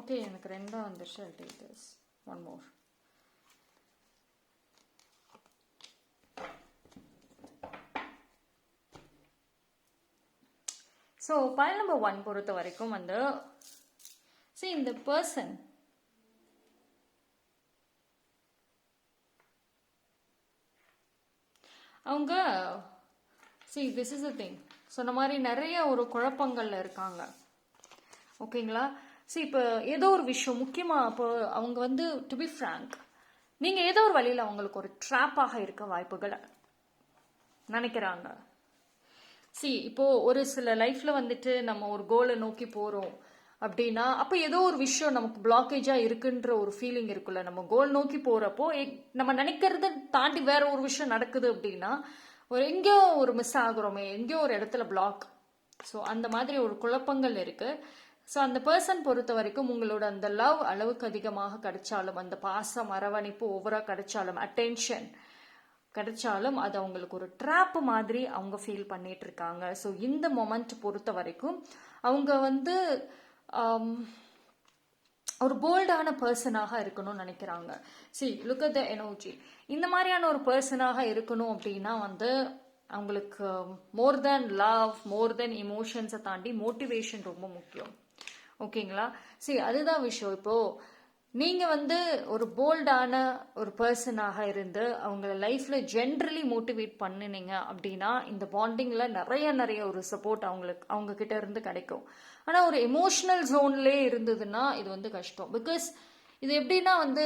ஓகே, எனக்கு 2 வந்துருச்சு. I'll take this one more. So pile number 1 பொறுத்த வரைக்கும் வந்து இந்த பர்சன் அவங்க திஸ் இஸ் அ திங், சொன்ன மாதிரி நிறைய ஒரு குழப்பங்கள்ல இருக்காங்க. ஓகேங்களா? இப்போ ஏதோ ஒரு விஷயம் முக்கியமாக இப்போ அவங்க வந்து டு பி ஃப்ராங்க், நீங்கள் ஏதோ ஒரு வழியில் அவங்களுக்கு ஒரு ட்ராப்பாக இருக்க வாய்ப்புகளை நினைக்கிறாங்க. இப்போ ஒரு சில லைஃப்பில் வந்துட்டு நம்ம ஒரு கோலை நோக்கி போகிறோம் அப்படின்னா அப்போ ஏதோ ஒரு விஷயம் நமக்கு பிளாக்கேஜாக இருக்குன்ற ஒரு ஃபீலிங் இருக்குல்ல. நம்ம கோல் நோக்கி போகிறப்போ நம்ம நினைக்கிறத தாண்டி வேற ஒரு விஷயம் நடக்குது அப்படின்னா எங்கேயோ ஒரு மிஸ் ஆகுறோமே, எங்கேயோ ஒரு இடத்துல பிளாக். ஸோ அந்த மாதிரி ஒரு குழப்பங்கள் இருக்குது. ஸோ அந்த பர்சன் பொறுத்த வரைக்கும் உங்களோட அந்த லவ் அளவுக்கு அதிகமாக கிடைச்சாலும், அந்த பாசம் அரவணைப்பு ஓவராக கிடைச்சாலும், அட்டென்ஷன் கிடைச்சாலும் அது அவங்களுக்கு ஒரு ட்ராப் மாதிரி அவங்க ஃபீல் பண்ணிட்டு இருக்காங்க. ஸோ இந்த மொமெண்ட் பொறுத்த வரைக்கும் அவங்க வந்து ஒரு போல்டான பர்சனாக இருக்கணும்னு நினைக்கிறாங்க. Look at the energy. இந்த மாதிரியான ஒரு பர்சனாக இருக்கணும் அப்படின்னா வந்து அவங்களுக்கு மோர் தென் லவ், மோர் தென் இமோஷன்ஸை தாண்டி மோட்டிவேஷன் ரொம்ப முக்கியம். ஓகேங்களா? அதுதான் விஷயம். இப்போ நீங்க வந்து ஒரு போல்டான ஒரு பர்சனாக இருந்து அவங்கள லைஃப்ல ஜென்ரலி மோட்டிவேட் பண்ணினீங்க அப்படின்னா இந்த பாண்டிங்ல நிறைய ஒரு சப்போர்ட் அவங்க கிட்ட இருந்து கிடைக்கும். ஆனா ஒரு எமோஷனல் ஜோன்லே இருந்ததுன்னா இது வந்து கஷ்டம். பிகாஸ் இது எப்படின்னா வந்து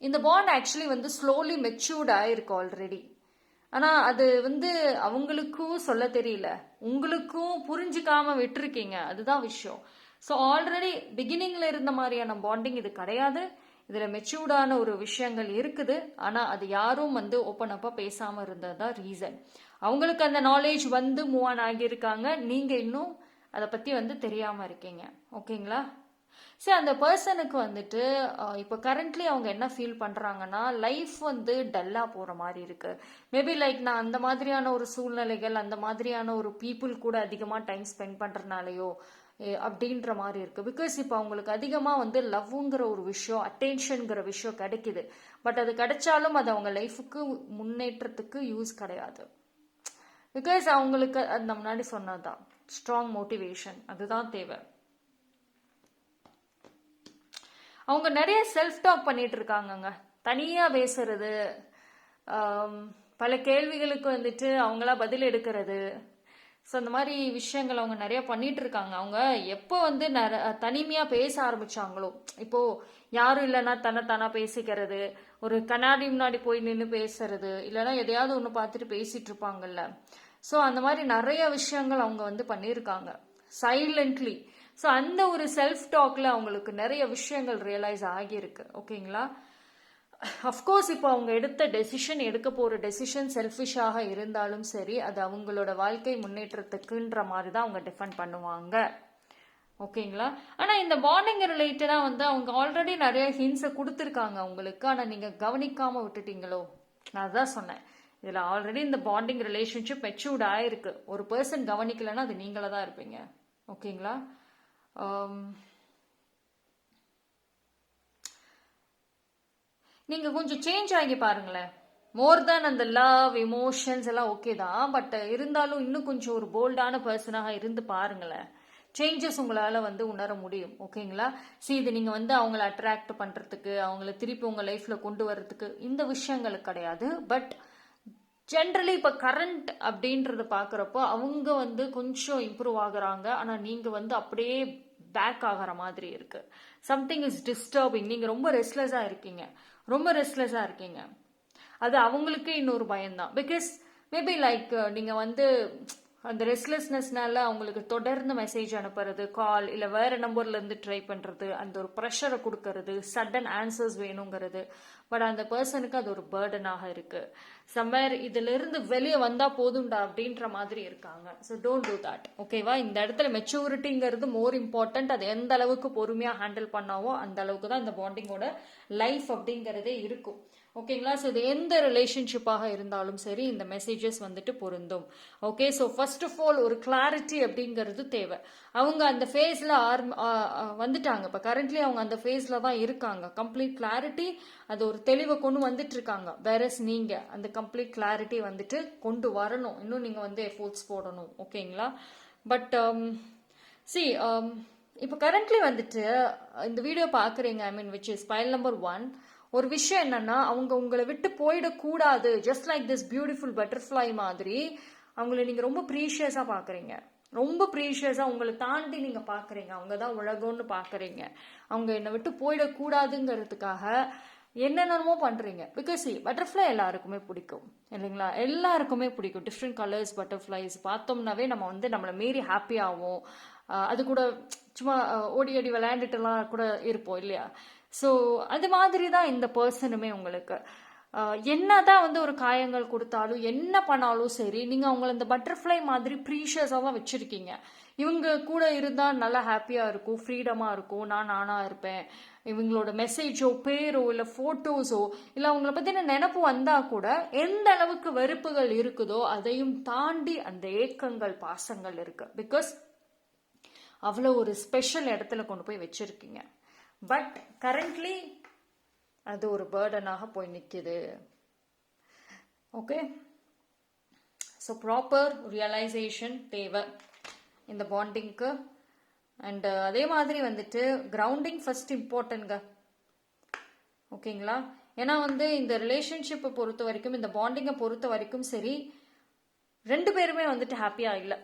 இந்த பாண்ட் ஆக்சுவலி வந்து ஸ்லோலி மெச்சூர்ட் ஆயிருக்கு ஆல்ரெடி. ஆனா அது வந்து அவங்களுக்கும் சொல்ல தெரியல, உங்களுக்கும் புரிஞ்சுக்காம விட்டுருக்கீங்க. அதுதான் விஷயம். ஸோ ஆல்ரெடி பிகினிங்ல இருந்த மாதிரியான பாண்டிங் இது கிடையாது. இதில் மெச்சூர்டான ஒரு விஷயங்கள் இருக்குது. ஆனால் அது யாரும் வந்து ஓப்பன் அப்பாக பேசாமல் இருந்தது தான் ரீசன். அவங்களுக்கு அந்த நாலேஜ் வந்து மூவ் ஆன் ஆகியிருக்காங்க, நீங்கள் இன்னும் அதை பற்றி வந்து தெரியாமல் இருக்கீங்க. ஓகேங்களா? சரி, அந்த பர்சனுக்கு வந்துட்டு இப்போ கரண்ட்லி அவங்க என்ன ஃபீல் பண்ணுறாங்கன்னா, லைஃப் வந்து டல்லாக போகிற மாதிரி இருக்கு. மேபி லைக் நான் அந்த மாதிரியான ஒரு சூழ்நிலைகள், அந்த மாதிரியான ஒரு பீப்புள் கூட அதிகமாக டைம் ஸ்பெண்ட் பண்ணுறதுனாலையோ அப்படின்ற மாதிரி இருக்கு. பிகாஸ் இப்போ அவங்களுக்கு அதிகமாக வந்து லவ்ங்கிற ஒரு விஷயம், அட்டென்ஷனுங்கிற விஷயம் கிடைக்குது. பட் அது கிடைச்சாலும் அது அவங்க லைஃபுக்கு முன்னேற்றத்துக்கு யூஸ் கிடையாது. பிகாஸ் அவங்களுக்கு அது முன்னாடி சொன்னதுதான் ஸ்ட்ராங் மோட்டிவேஷன், அதுதான் தேவை. அவங்க நிறைய செல்ஃப் டாக் பண்ணிட்டு இருக்காங்கங்க. தனியாக பேசுறது, பல கேள்விகளுக்கு வந்துட்டு அவங்களா பதில் எடுக்கிறது. ஸோ அந்த மாதிரி விஷயங்கள் அவங்க நிறைய பண்ணிட்டு இருக்காங்க. அவங்க எப்போ வந்து தனிமையாக பேச ஆரம்பிச்சாங்களோ, இப்போ யாரும் இல்லைன்னா தன்னைத்தானா பேசிக்கிறது, ஒரு கண்ணாடி முன்னாடி போய் நின்று பேசுறது, இல்லைன்னா எதையாவது ஒன்று பார்த்துட்டு பேசிட்டு இருப்பாங்கல்ல. ஸோ அந்த மாதிரி நிறைய விஷயங்கள் அவங்க வந்து பண்ணியிருக்காங்க சைலண்ட்லி. ஸோ அந்த ஒரு செல்ஃப் டாக்ல அவங்களுக்கு நிறைய விஷயங்கள் ரியலைஸ் ஆகியிருக்கு. ஓகேங்களா? அஃப்கோர்ஸ் இப்போ அவங்க எடுக்க போகிற டெசிஷன் செல்ஃபிஷாக இருந்தாலும் சரி, அது அவங்களோட வாழ்க்கை முன்னேற்றத்துக்குன்ற மாதிரி தான் அவங்க டிஃபெண்ட் பண்ணுவாங்க. ஓகேங்களா? ஆனால் இந்த பாண்டிங் ரிலேட்டடாக வந்து அவங்க ஆல்ரெடி நிறைய ஹிண்ட்ஸை கொடுத்துருக்காங்க அவங்களுக்கு. ஆனால் நீங்கள் கவனிக்காமல் விட்டுட்டீங்களோ? நான் அதான் சொன்னேன், இதில் ஆல்ரெடி இந்த பாண்டிங் ரிலேஷன்ஷிப் மெச்சூர்ட் ஆயிருக்கு. ஒரு பர்சன் கவனிக்கலைன்னா அது நீங்கள தான் இருப்பீங்க. ஓகேங்களா? நீங்க கொஞ்சம் சேஞ்ச் ஆகி பாருங்களேன். மோர் தேன் அந்த லவ் எமோஷன்ஸ் எல்லாம் ஓகே தான், பட் இருந்தாலும் இன்னும் கொஞ்சம் ஒரு போல்டான பர்சனாக இருந்து பாருங்களேன். சேஞ்சஸ் உங்களால் வந்து உணர முடியும். ஓகேங்களா? இது நீங்கள் வந்து அவங்கள அட்ராக்ட் பண்ணுறதுக்கு, அவங்கள திருப்பி உங்கள் லைஃப்பில் கொண்டு வர்றதுக்கு இந்த விஷயங்களுக்கு கிடையாது. பட் ஜென்ரலி இப்போ கரண்ட் அப்படின்றத பார்க்குறப்போ அவங்க வந்து கொஞ்சம் இம்ப்ரூவ் ஆகுறாங்க. ஆனால் நீங்கள் வந்து அப்படியே பேக் ஆகிற மாதிரி இருக்கு. Something is disturbing. நீங்கள் ரொம்ப ரெஸ்ட்லெஸ்ஸாக இருக்கீங்க. அது அவங்களுக்கு இன்னொரு பயம்தான். பிகாஸ் மேபி லைக் நீங்கள் வந்து அந்த ரெஸ்ட்லெஸ்னஸ்னால அவங்களுக்கு தொடர்ந்து மெசேஜ் அனுப்புறது, கால் இல்லை வேற நம்பர்லேருந்து ட்ரை பண்ணுறது, அந்த ஒரு ப்ரெஷரை கொடுக்கறது, சடன் ஆன்சர்ஸ் வேணுங்கிறது. பட் அந்த பர்சனுக்கு அது ஒரு பேர்டனாக இருக்கு. சம்வேர் இதிலிருந்து வெளியே வந்தால் போதும்டா அப்படின்ற மாதிரி இருக்காங்க. So don't do that. ஓகேவா? இந்த இடத்துல மெச்சூரிட்டிங்கிறது மோர் இம்பார்ட்டன்ட். அது எந்த அளவுக்கு பொறுமையாக ஹேண்டில் பண்ணாவோ அந்த அளவுக்கு தான் இந்த பாண்டிங்கோட லைஃப் அப்படிங்கிறதே இருக்கும். ஓகேங்களா? ஸோ இது எந்த ரிலேஷன்ஷிப்பாக இருந்தாலும் சரி இந்த மெசேஜஸ் வந்துட்டு பொருந்தும். Okay? So first of all ஒரு கிளாரிட்டி அப்படிங்கிறது தேவை. அவங்க அந்த ஃபேஸில் வந்துட்டாங்க. இப்போ கரண்ட்லி அவங்க அந்த ஃபேஸில் தான் இருக்காங்க. கம்ப்ளீட் கிளாரிட்டி, அது ஒரு தெளிவை கொண்டு வந்துட்டு இருக்காங்க. வேறஸ் நீங்கள் அந்த கம்ப்ளீட் கிளாரிட்டி வந்துட்டு கொண்டு வரணும். இன்னும் நீங்கள் வந்து எஃபோர்ட்ஸ் போடணும். ஓகேங்களா? பட் இப்போ கரண்ட்லி வந்துட்டு இந்த வீடியோ பார்க்குறீங்க, I mean which is file number 1. ஒரு விஷயம் என்னன்னா, அவங்க உங்களை விட்டு போயிடக்கூடாது. Just like this beautiful butterfly மாதிரி அவங்கள நீங்கள் ரொம்ப ப்ரீஷியஸாக பார்க்குறீங்க. ரொம்ப ப்ரீஷியஸாக உங்களை தாண்டி நீங்கள் பார்க்குறீங்க. அவங்க தான் உலகம்னு பார்க்குறீங்க. அவங்க என்னை விட்டு போயிடக்கூடாதுங்கிறதுக்காக என்னென்னமோ பண்ணுறீங்க. பிகாஸ் பட்டர்ஃப்ளை எல்லாருக்குமே பிடிக்கும் இல்லைங்களா? எல்லாருக்குமே பிடிக்கும். டிஃப்ரெண்ட் கலர்ஸ் பட்டர்ஃப்ளைஸ் பார்த்தோம்னாவே நம்ம வந்து நம்மளை மீறி ஹாப்பியாகவும் அது கூட சும்மா ஓடி ஓடி விளையாண்டுட்டுலாம் கூட இருப்போம் இல்லையா? ஸோ அது மாதிரி தான் இந்த பர்சனுமே உங்களுக்கு. என்னதான் வந்து ஒரு காயங்கள் கொடுத்தாலும் என்ன பண்ணாலும் சரி, நீங்கள் அவங்கள இந்த பட்டர்ஃப்ளை மாதிரி ப்ரீஷியஸாக தான் வச்சுருக்கீங்க. இவங்க கூட இருந்தால் நல்லா ஹாப்பியாக இருக்கும், ஃப்ரீடமாக இருக்கும், நான் நானாக இருப்பேன். இவங்களோட மெசேஜோ பேரோ இல்லை ஃபோட்டோஸோ இல்லை அவங்கள பற்றின நினப்பு வந்தால் கூட எந்த அளவுக்கு வெறுப்புகள் இருக்குதோ அதையும் தாண்டி அந்த ஏக்கங்கள் பாசங்கள் இருக்கு. பிகாஸ் அவ்வளோ ஒரு ஸ்பெஷல் இடத்துல கொண்டு போய் வச்சுருக்கீங்க. பட் கரண்ட்லி அது ஒரு பேர்டனாக போய் நிற்குது. ஓகே? ஸோ ப்ராப்பர் ரியலைசேஷன் தேவை இந்த பாண்டிங்க்கு. அண்ட் அதே மாதிரி வந்துட்டு கிரவுண்டிங் ஃபர்ஸ்ட் இம்பார்ட்டன்ட்ங்க. ஓகேங்களா? ஏன்னா வந்து இந்த ரிலேஷன்ஷிப்பை பொறுத்த வரைக்கும், இந்த பாண்டிங்கை பொறுத்த வரைக்கும் சரி, 2 பேருமே வந்துட்டு ஹாப்பியாக இல்லை.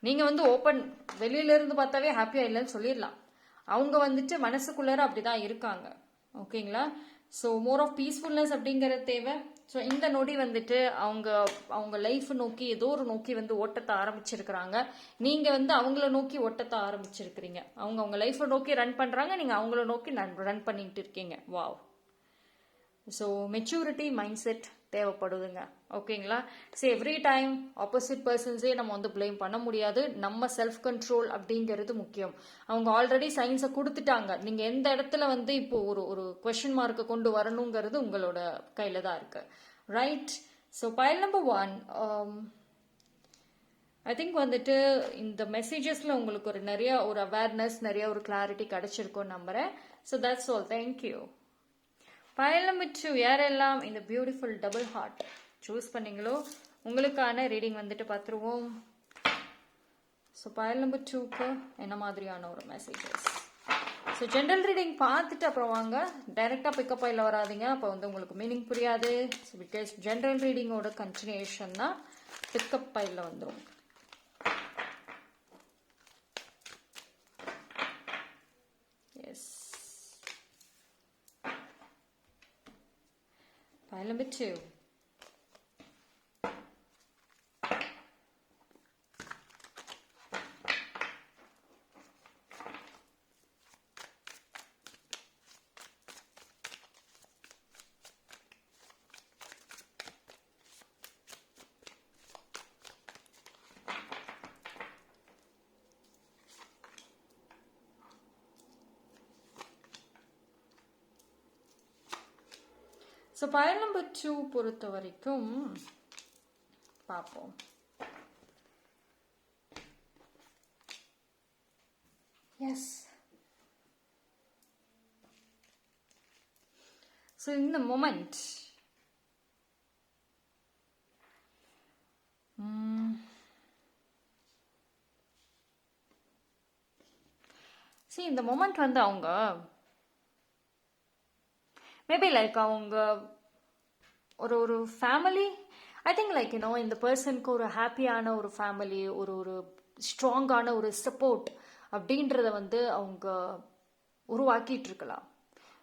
நீங்கள் வந்து ஓப்பன் வெளியிலேருந்து பார்த்தாவே ஹாப்பியாக இல்லைன்னு சொல்லிடலாம். அவங்க வந்துட்டு மனசுக்குள்ளார அப்படி தான் இருக்காங்க. ஓகேங்களா? ஸோ மோர் ஆஃப் பீஸ்ஃபுல்னஸ் அப்படிங்கிறது தேவை. ஸோ இந்த நொடி வந்துட்டு அவங்க அவங்க லைஃப் நோக்கி ஏதோ ஒரு நோக்கி வந்து ஓட்டத்தை ஆரம்பிச்சிருக்கிறாங்க. நீங்கள் வந்து அவங்கள நோக்கி ஓட்டத்தை ஆரம்பிச்சிருக்கிறீங்க. அவங்க அவங்க லைஃப்பை நோக்கி ரன் பண்ணுறாங்க, நீங்கள் அவங்கள நோக்கி ரன் பண்ணிட்டு இருக்கீங்க. Wow. So maturity mind set தேவைப்படுதுங்க. ஓகேங்களா? ஸோ எவ்ரி டைம் ஆப்போசிட் பர்சன்ஸே நம்ம வந்து பிளேம் பண்ண முடியாது. நம்ம செல்ஃப் கண்ட்ரோல் அப்படிங்கிறது முக்கியம். அவங்க ஆல்ரெடி சயின்ஸை கொடுத்துட்டாங்க. நீங்கள் எந்த இடத்துல வந்து இப்போ ஒரு கொஷின் மார்க்கை கொண்டு வரணுங்கிறது உங்களோட கையில் தான் இருக்கு. Right? So pile number 1, I think வந்துட்டு இந்த மெசேஜஸில் உங்களுக்கு நிறைய அவேர்னஸ், நிறைய கிளாரிட்டி கிடைச்சிருக்கும்னு நம்புகிறேன். So that's all. Thank you. File number 2, யாரெல்லாம் இந்த பியூட்டிஃபுல் டபுள் ஹார்ட் சூஸ் பண்ணீங்களோ உங்களுக்கான ரீடிங் வந்துட்டு பார்த்துருவோம். ஸோ பைல் நம்பர் 2க்கு என்ன மாதிரியான ஒரு மெசேஜஸ்? ஸோ ஜென்ரல் ரீடிங் பார்த்துட்டு அப்புறம் வாங்க, டைரெக்டாக பிக்கப் பையில் வராதிங்க. அப்போ வந்து உங்களுக்கு மீனிங் புரியாது. ஸோ பிகாஸ் ஜென்ரல் ரீடிங்கோட கண்டினியூஷன் தான் பிக்கப் பையில் வந்துடும். Yes. Pile number 2. So pile number 2 பொறுத்த வரைக்கும் பார்ப்போம். எஸ். ஸோ இந்த மொமெண்ட் இந்த மொமெண்ட் வந்து அவங்க மேபி லைக் அவங்க ஒரு ஃபேமிலி, ஐ திங்க் லைக் இந்த பர்சனுக்கு ஒரு ஹாப்பியான ஒரு ஃபேமிலி, ஒரு ஸ்ட்ராங்கான ஒரு சப்போர்ட் அப்படின்றத வந்து அவங்க உருவாக்கிட்டு இருக்கலாம்.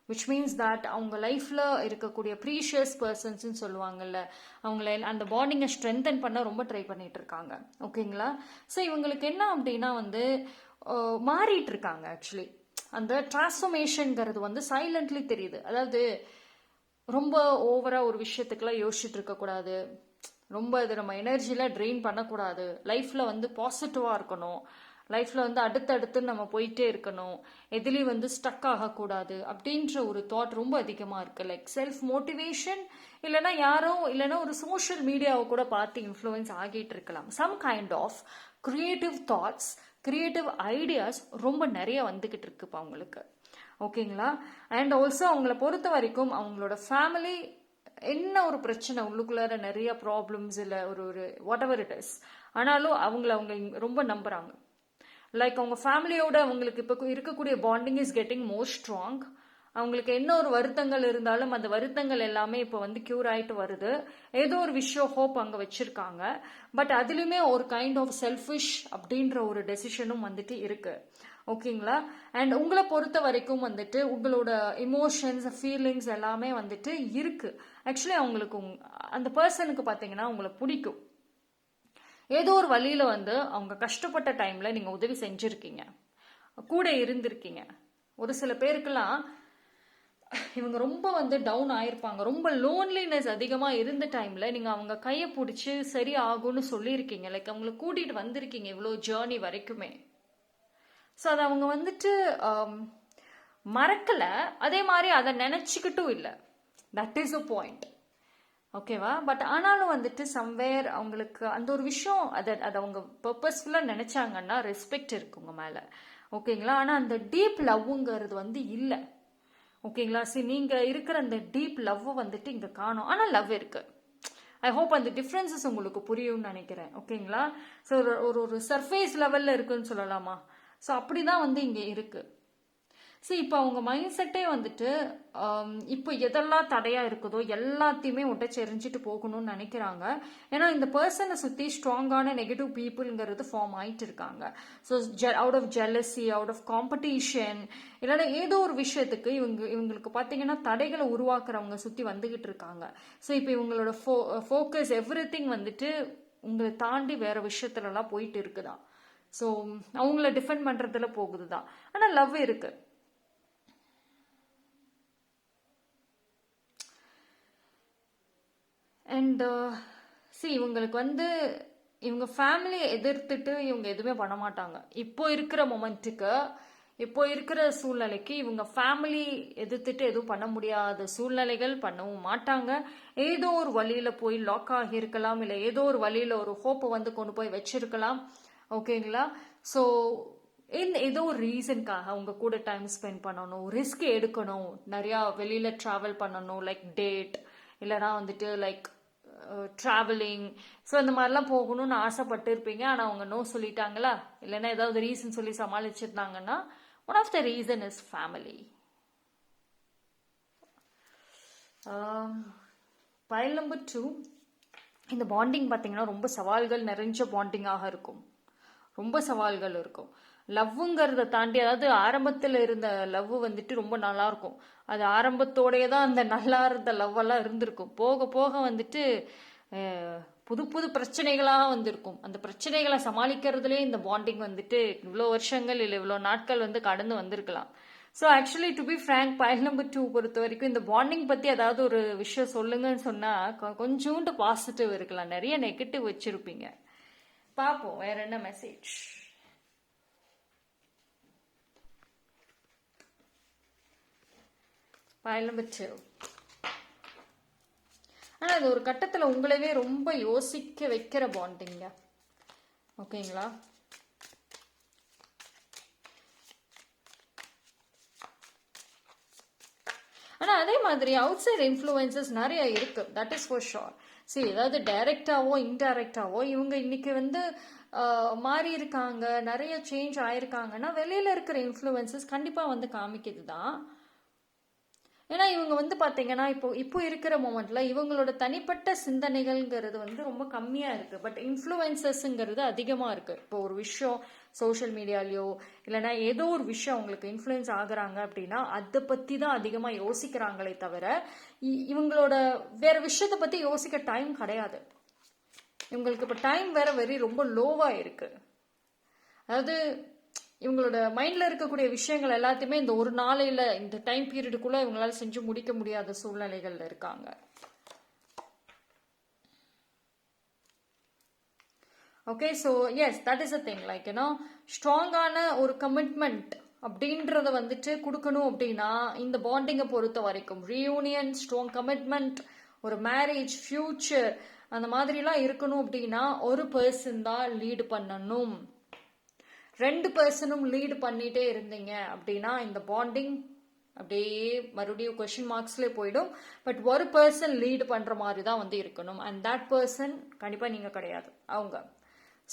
விச் மீன்ஸ் தட் அவங்க லைஃப்பில் இருக்கக்கூடிய ப்ரீஷியஸ் பர்சன்ஸ்ன்னு சொல்லுவாங்கல்ல, அவங்கள அந்த பாண்டிங்கை ஸ்ட்ரென்தன் பண்ண ரொம்ப ட்ரை பண்ணிட்டு இருக்காங்க. ஓகேங்களா? ஸோ இவங்களுக்கு என்ன அப்படின்னா வந்து மாறிட்டு இருக்காங்க. ஆக்சுவலி அந்த டிரான்ஸ்ஃபர்மேஷன்ங்கிறது வந்து சைலண்ட்லி தெரியுது. அதாவது ரொம்ப ஓவராக ஒரு விஷயத்துக்கெல்லாம் யோசிச்சுட்டு இருக்கக்கூடாது. ரொம்ப இது நம்ம எனர்ஜியில் ட்ரெயின் பண்ணக்கூடாது. லைஃப்பில் வந்து பாசிட்டிவாக இருக்கணும். லைஃப்பில் வந்து அடுத்தடுத்து நம்ம போயிட்டே இருக்கணும். எதுலேயும் வந்து ஸ்டக் ஆகக்கூடாது அப்படின்ற ஒரு தாட் ரொம்ப அதிகமாக இருக்குது. லைக் செல்ஃப் மோட்டிவேஷன் இல்லைனா யாரோ இல்லைனா ஒரு சோஷியல் மீடியாவை கூட பார்த்து இன்ஃப்ளூயன்ஸ் ஆகிட்டு இருக்கலாம். Some kind of creative thoughts, creative ideas ரொம்ப நிறைய வந்துக்கிட்டு இருக்குப்பா அவங்களுக்கு. ஓகேங்களா? அண்ட் ஆல்சோ அவங்கள பொறுத்த வரைக்கும் அவங்களோட ஃபேமிலி என்ன ஒரு பிரச்சனை, உள்ளுக்குள்ளார நிறைய ப்ராப்ளம்ஸ் இல்லை ஒரு வாட் எவர் இட் இஸ், ஆனாலும் அவங்க ரொம்ப நம்புறாங்க. லைக் அவங்க ஃபேமிலியோட அவங்களுக்கு இப்போ இருக்கக்கூடிய bonding is getting more strong. அவங்களுக்கு என்ன ஒரு வருத்தங்கள் இருந்தாலும் அந்த வருத்தங்கள் எல்லாமே இப்போ வந்து க்யூர் ஆகிட்டு வருது. ஏதோ ஒரு விஷயம் ஹோப் அங்கே வச்சிருக்காங்க. பட் அதுலேயுமே ஒரு கைண்ட் ஆஃப் செல்ஃபிஷ் அப்படின்ற ஒரு டெசிஷனும் வந்துட்டு இருக்கு. ஓகேங்களா? அண்ட் உங்களை பொறுத்த வரைக்கும் வந்துட்டு உங்களோட இமோஷன்ஸ், ஃபீலிங்ஸ் எல்லாமே வந்துட்டு இருக்கு. ஆக்சுவலி அவங்களுக்கு அந்த பர்சனுக்கு பார்த்தீங்கன்னா உங்களை பிடிக்கும். ஏதோ ஒரு வழியில் வந்து அவங்க கஷ்டப்பட்ட டைமில் நீங்கள் உதவி செஞ்சுருக்கீங்க, கூட இருந்திருக்கீங்க. ஒரு சில பேருக்கெல்லாம் இவங்க ரொம்ப வந்து டவுன் ஆயிருப்பாங்க, ரொம்ப லோன்லினஸ் அதிகமாக இருந்த டைமில் நீங்கள் அவங்க கையை பிடிச்சி சரி ஆகும்னு சொல்லியிருக்கீங்க. லைக் அவங்கள கூட்டிகிட்டு வந்திருக்கீங்க இவ்வளோ ஜேர்னி வரைக்குமே. ஸோ அதை அவங்க வந்துட்டு மறக்கலை, அதே மாதிரி அதை நினச்சிக்கிட்டும் இல்லை. That is a point. ஓகேவா? பட் ஆனாலும் வந்துட்டு சம்வேர் அவங்களுக்கு அந்த ஒரு விஷயம் அதை அவங்க பர்பஸ்ஃபுல்லாக நினச்சாங்கன்னா ரெஸ்பெக்ட் இருக்கு உங்க மேலே. ஓகேங்களா? ஆனால் அந்த டீப் லவ்ங்கிறது வந்து இல்லை. ஓகேங்களா? சரி, நீங்கள் இருக்கிற அந்த டீப் லவ் வந்துட்டு இங்கே காணும். ஆனால் லவ் இருக்கு. ஐ ஹோப் அந்த டிஃப்ரென்சஸ் உங்களுக்கு புரியும்னு நினைக்கிறேன். ஓகேங்களா? ஸோ ஒரு சர்ஃபேஸ் லெவலில் இருக்குன்னு சொல்லலாமா? ஸோ அப்படிதான் வந்து இங்கே இருக்கு. சரி, இப்போ அவங்க மைண்ட் செட்டே வந்துட்டு இப்போ எதெல்லாம் தடையாக இருக்குதோ எல்லாத்தையுமே உடச்சி எரிஞ்சிட்டு போகணும்னு நினைக்கிறாங்க. ஏன்னா இந்த பர்சனை சுற்றி ஸ்ட்ராங்கான நெகட்டிவ் பீப்புளுங்கிறது ஃபார்ம் ஆயிட்டு இருக்காங்க. So out of jealousy, out of competition, இல்லைன்னா ஏதோ ஒரு விஷயத்துக்கு இவங்களுக்கு பார்த்தீங்கன்னா தடைகளை உருவாக்குறவங்க சுற்றி வந்துகிட்டு இருக்காங்க. ஸோ இப்போ இவங்களோட ஃபோக்கஸ் எவ்ரிதிங் வந்துட்டு உங்களை தாண்டி வேற விஷயத்துலலாம் போயிட்டு இருக்குதான். ஸோ அவங்கள டிஃபெண்ட் பண்ணுறதுல போகுது தான். ஆனால் லவ் இருக்கு. அண்ட் இவங்களுக்கு வந்து இவங்க ஃபேமிலியை எதிர்த்துட்டு இவங்க எதுவுமே பண்ண மாட்டாங்க. இப்போ இருக்கிற மொமெண்ட்டுக்கு, இப்போ இருக்கிற சூழ்நிலைக்கு இவங்க ஃபேமிலி எதிர்த்துட்டு எதுவும் பண்ண முடியாத சூழ்நிலைகள் பண்ணவும் மாட்டாங்க. ஏதோ ஒரு வழியில போய் லாக் ஆகியிருக்கலாம், இல்லை ஏதோ ஒரு வழியில ஒரு ஹோப்பை வந்து கொண்டு போய் வச்சிருக்கலாம். ஓகேங்களா? ஸோ ஏதோ ஒரு ரீசனுக்காக அவங்க கூட டைம் ஸ்பெண்ட் பண்ணணும், ரிஸ்க் எடுக்கணும், நிறையா வெளியில் ட்ராவல் பண்ணணும், லைக் டேட், இல்லைனா வந்துட்டு லைக் ட்ராவலிங். ஸோ இந்த மாதிரிலாம் போகணும்னு ஆசைப்பட்டு இருப்பீங்க. ஆனால் அவங்க நோ சொல்லிட்டாங்களா, இல்லைன்னா ஏதாவது ரீசன் சொல்லி சமாளிச்சிருந்தாங்கன்னா, one of the reason is family. File number 2, இந்த பாண்டிங் பார்த்தீங்கன்னா ரொம்ப சவால்கள் நிறைஞ்ச பாண்டிங்காக இருக்கும். ரொம்ப சவால்கள் இருக்கும். லவ்வுங்கிறத தாண்டி, அதாவது ஆரம்பத்தில் இருந்த லவ் வந்துட்டு ரொம்ப நல்லா இருக்கும். அது ஆரம்பத்தோடயே தான் அந்த நல்லா இருந்த லவ் எல்லாம் இருந்திருக்கும். போக போக வந்துட்டு புது புது பிரச்சனைகளாக வந்திருக்கும். அந்த பிரச்சனைகளை சமாளிக்கிறதுலே இந்த பாண்டிங் வந்துட்டு இவ்வளோ வருஷங்கள் இல்லை இவ்வளோ நாட்கள் வந்து கடந்து வந்திருக்கலாம். So actually to be frank, file number 2 பொறுத்த வரைக்கும் இந்த பாண்டிங் பற்றி ஏதாவது ஒரு விஷயம் சொல்லுங்கன்னு சொன்னால் கொஞ்சோண்டு பாசிட்டிவ் இருக்கலாம், நிறைய நெகட்டிவ் வச்சிருப்பீங்க. பார்ப்போம் வேற என்ன மெசேஜ். File number 2. ஆனால் அது ஒரு கட்டத்தில் உங்களவே ரொம்ப யோசிக்க வைக்கிற பாண்டிங்க. ஓகேங்களா? ஆனால் அதே மாதிரி அவுட் சைட் இன்ஃப்ளூயன்சஸ் நிறைய இருக்கு, தட் இஸ் ஃபார் ஷோர். சரி, ஏதாவது டைரக்டாவோ இன்டைரக்டாவோ இவங்க இன்னைக்கு வந்து மாறி இருக்காங்க, நிறைய சேஞ்ச் ஆயிருக்காங்கன்னா வெளியில இருக்கிற இன்ஃப்ளூயன்சஸ் கண்டிப்பாக வந்து காமிக்குது தான். ஏன்னா இவங்க வந்து பார்த்தீங்கன்னா இப்போ இருக்கிற மொமெண்ட்ல இவங்களோட தனிப்பட்ட சிந்தனைகள்ங்கிறது வந்து ரொம்ப கம்மியாக இருக்கு. பட் இன்ஃப்ளூயன்சஸ்ங்கிறது அதிகமாக இருக்கு. இப்போ ஒரு விஷயம் சோஷியல் மீடியாலேயோ இல்லைன்னா ஏதோ ஒரு விஷயம் அவங்களுக்கு இன்ஃப்ளூயன்ஸ் ஆகுறாங்க அப்படின்னா அதை பற்றி தான் அதிகமாக யோசிக்கிறாங்களே தவிர இவங்களோட வேற விஷயத்தை பற்றி யோசிக்க டைம் கிடையாது. இவங்களுக்கு இப்போ டைம் வேற ரொம்ப லோவாக இருக்கு. அதாவது இவங்களோட மைண்ட்ல இருக்கக்கூடிய விஷயங்கள் எல்லாத்தையுமே இந்த ஒரு நாளையில இந்த டைம் பீரியடுக்குள்ள இவங்களால செஞ்சு முடிக்க முடியாத சூழ்நிலைகள்ல இருக்காங்க. Okay, so yes, that is a thing. Like ஸ்ட்ராங்கான ஒரு கமிட்மெண்ட் அப்படின்றத வந்துட்டு கொடுக்கணும் அப்படின்னா இந்த பாண்டிங்கை பொறுத்த வரைக்கும் ரீயூனியன், ஸ்ட்ராங் கமிட்மெண்ட், ஒரு மேரேஜ், ஃபியூச்சர் அந்த மாதிரிலாம் இருக்கணும் அப்படின்னா ஒரு பர்சன் தான் லீடு பண்ணணும். 2 பர்சனும் லீடு பண்ணிட்டே இருந்தீங்க அப்படின்னா இந்த பாண்டிங் அப்படியே மறுபடியும் கொஸ்டின் மார்க்ஸ்லேயே போயிடும். பட் ஒரு பர்சன் லீடு பண்ணுற மாதிரி தான் வந்து இருக்கணும். அண்ட் தட் பர்சன் கண்டிப்பாக நீங்கள் கிடையாது, அவங்க.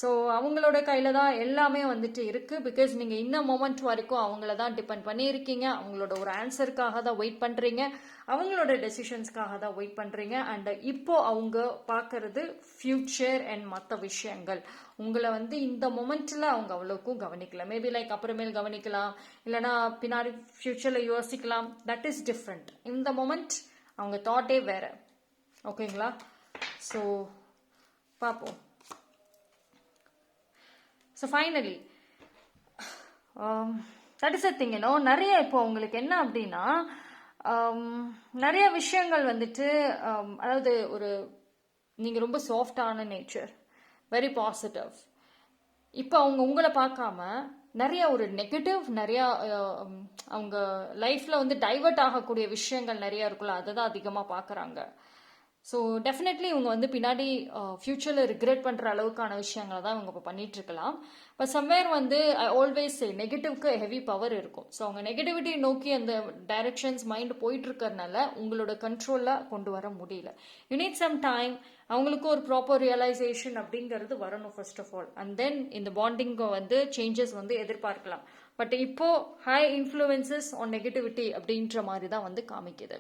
ஸோ அவங்களோட கையில் தான் எல்லாமே வந்துட்டு இருக்குது. பிகாஸ் நீங்கள் இந்த மொமெண்ட் வரைக்கும் அவங்கள தான் டிபெண்ட் பண்ணியிருக்கீங்க. அவங்களோட ஒரு ஆன்சருக்காக தான் வெயிட் பண்ணுறீங்க, அவங்களோட டெசிஷன்ஸ்க்காக தான் வெயிட் பண்ணுறீங்க. அண்ட் இப்போ அவங்க பார்க்கறது ஃபியூச்சர் அண்ட் மற்ற விஷயங்கள். உங்களை வந்து இந்த மொமெண்ட்டில் அவங்க அவ்வளோக்கும் கவனிக்கல. மேபி லைக் அப்புறமேல் கவனிக்கலாம், இல்லைனா பின்னாடி ஃபியூச்சரில் யோசிக்கலாம். That is different. இந்த மொமெண்ட் அவங்க தாட்டே வேற. ஓகேங்களா? ஸோ பார்ப்போம். So finally that is a thing. நிறைய இப்போ உங்களுக்கு என்ன அப்படின்னா நிறைய விஷயங்கள் வந்துட்டு அதாவது ஒரு நீங்கள் ரொம்ப சாஃப்டான நேச்சர், வெரி பாசிட்டிவ். இப்போ அவங்க உங்களை பார்க்காம நிறைய ஒரு நெகட்டிவ், நிறையா அவங்க லைஃப்பில் வந்து டைவர்ட் ஆகக்கூடிய விஷயங்கள் நிறையா இருக்குல்ல, அதை தான் அதிகமாக பார்க்குறாங்க. ஸோ டெஃபினெட்லி இவங்க வந்து பின்னாடி ஃப்யூச்சரில் ரிக்ரெட் பண்ணுற அளவுக்கான விஷயங்களை தான் இவங்க இப்போ பண்ணிட்டு இருக்கலாம். இப்போ சம்வேர் வந்து ஐ ஆல்வேஸ் நெகட்டிவ்க்கு ஹெவி பவர் இருக்கும். ஸோ அவங்க நெகட்டிவிட்டி நோக்கி அந்த டைரக்ஷன்ஸ் மைண்ட் போயிட்டு இருக்கிறதுனால உங்களோட கண்ட்ரோலில் கொண்டு வர முடியல. You need some time. அவங்களுக்கு ஒரு ப்ராப்பர் ரியலைசேஷன் அப்படிங்கிறது வரணும் first of all. And then இந்த பாண்டிங்கை வந்து சேஞ்சஸ் வந்து எதிர்பார்க்கலாம். பட் இப்போ ஹை இன்ஃப்ளூயன்சஸ் ஆன் நெகட்டிவிட்டி அப்படின்ற மாதிரி தான் வந்து காமிக்குது.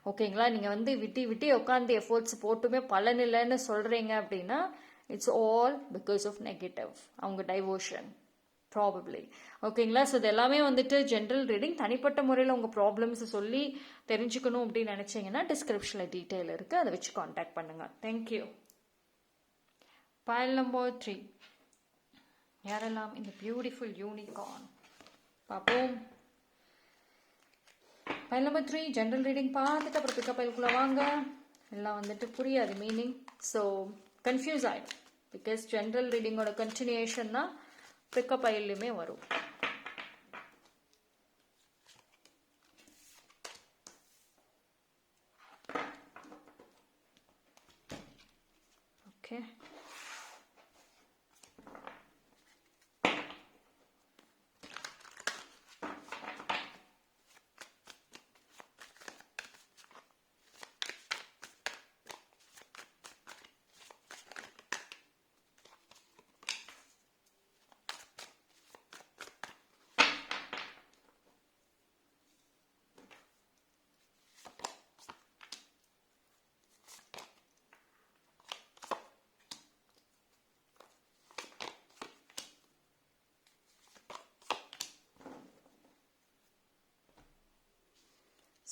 ஓகேங்களா? நீங்கள் வந்து விட்டி உட்காந்து எஃபோர்ட்ஸ் போட்டுமே பலன் இல்லைன்னு சொல்கிறீங்க அப்படின்னா it's all because of negative, அவங்க டைவோஷன் ப்ராபப்ளி. ஓகேங்களா? ஸோ இது எல்லாமே வந்துட்டு ஜென்ரல் ரீடிங். தனிப்பட்ட முறையில் உங்கள் ப்ராப்ளம்ஸ் சொல்லி தெரிஞ்சுக்கணும் அப்படின்னு நினச்சிங்கன்னா டிஸ்கிரிப்ஷனில் டீட்டெயில் இருக்குது, அதை வச்சு காண்டாக்ட் பண்ணுங்கள். தேங்க்யூ. பைல் நம்பர் 3 யாரெல்லாம் இந்த பியூட்டிஃபுல் யூனிகார்ன் பார்ப்போம். பைல் நம்பர் 3 ஜென்ரல் ரீடிங் பார்த்துட்டு அப்புறம் பிக்கப் பைலுக்குள்ளே வாங்க. எல்லாம் வந்துட்டு புரியாது மீனிங், ஸோ கன்ஃபியூஸ் ஆகிடும். பிகாஸ் ஜென்ரல் ரீடிங்கோட கண்டினியூஷன் தான் பிக்கப் பைல்லையுமே வரும். Okay,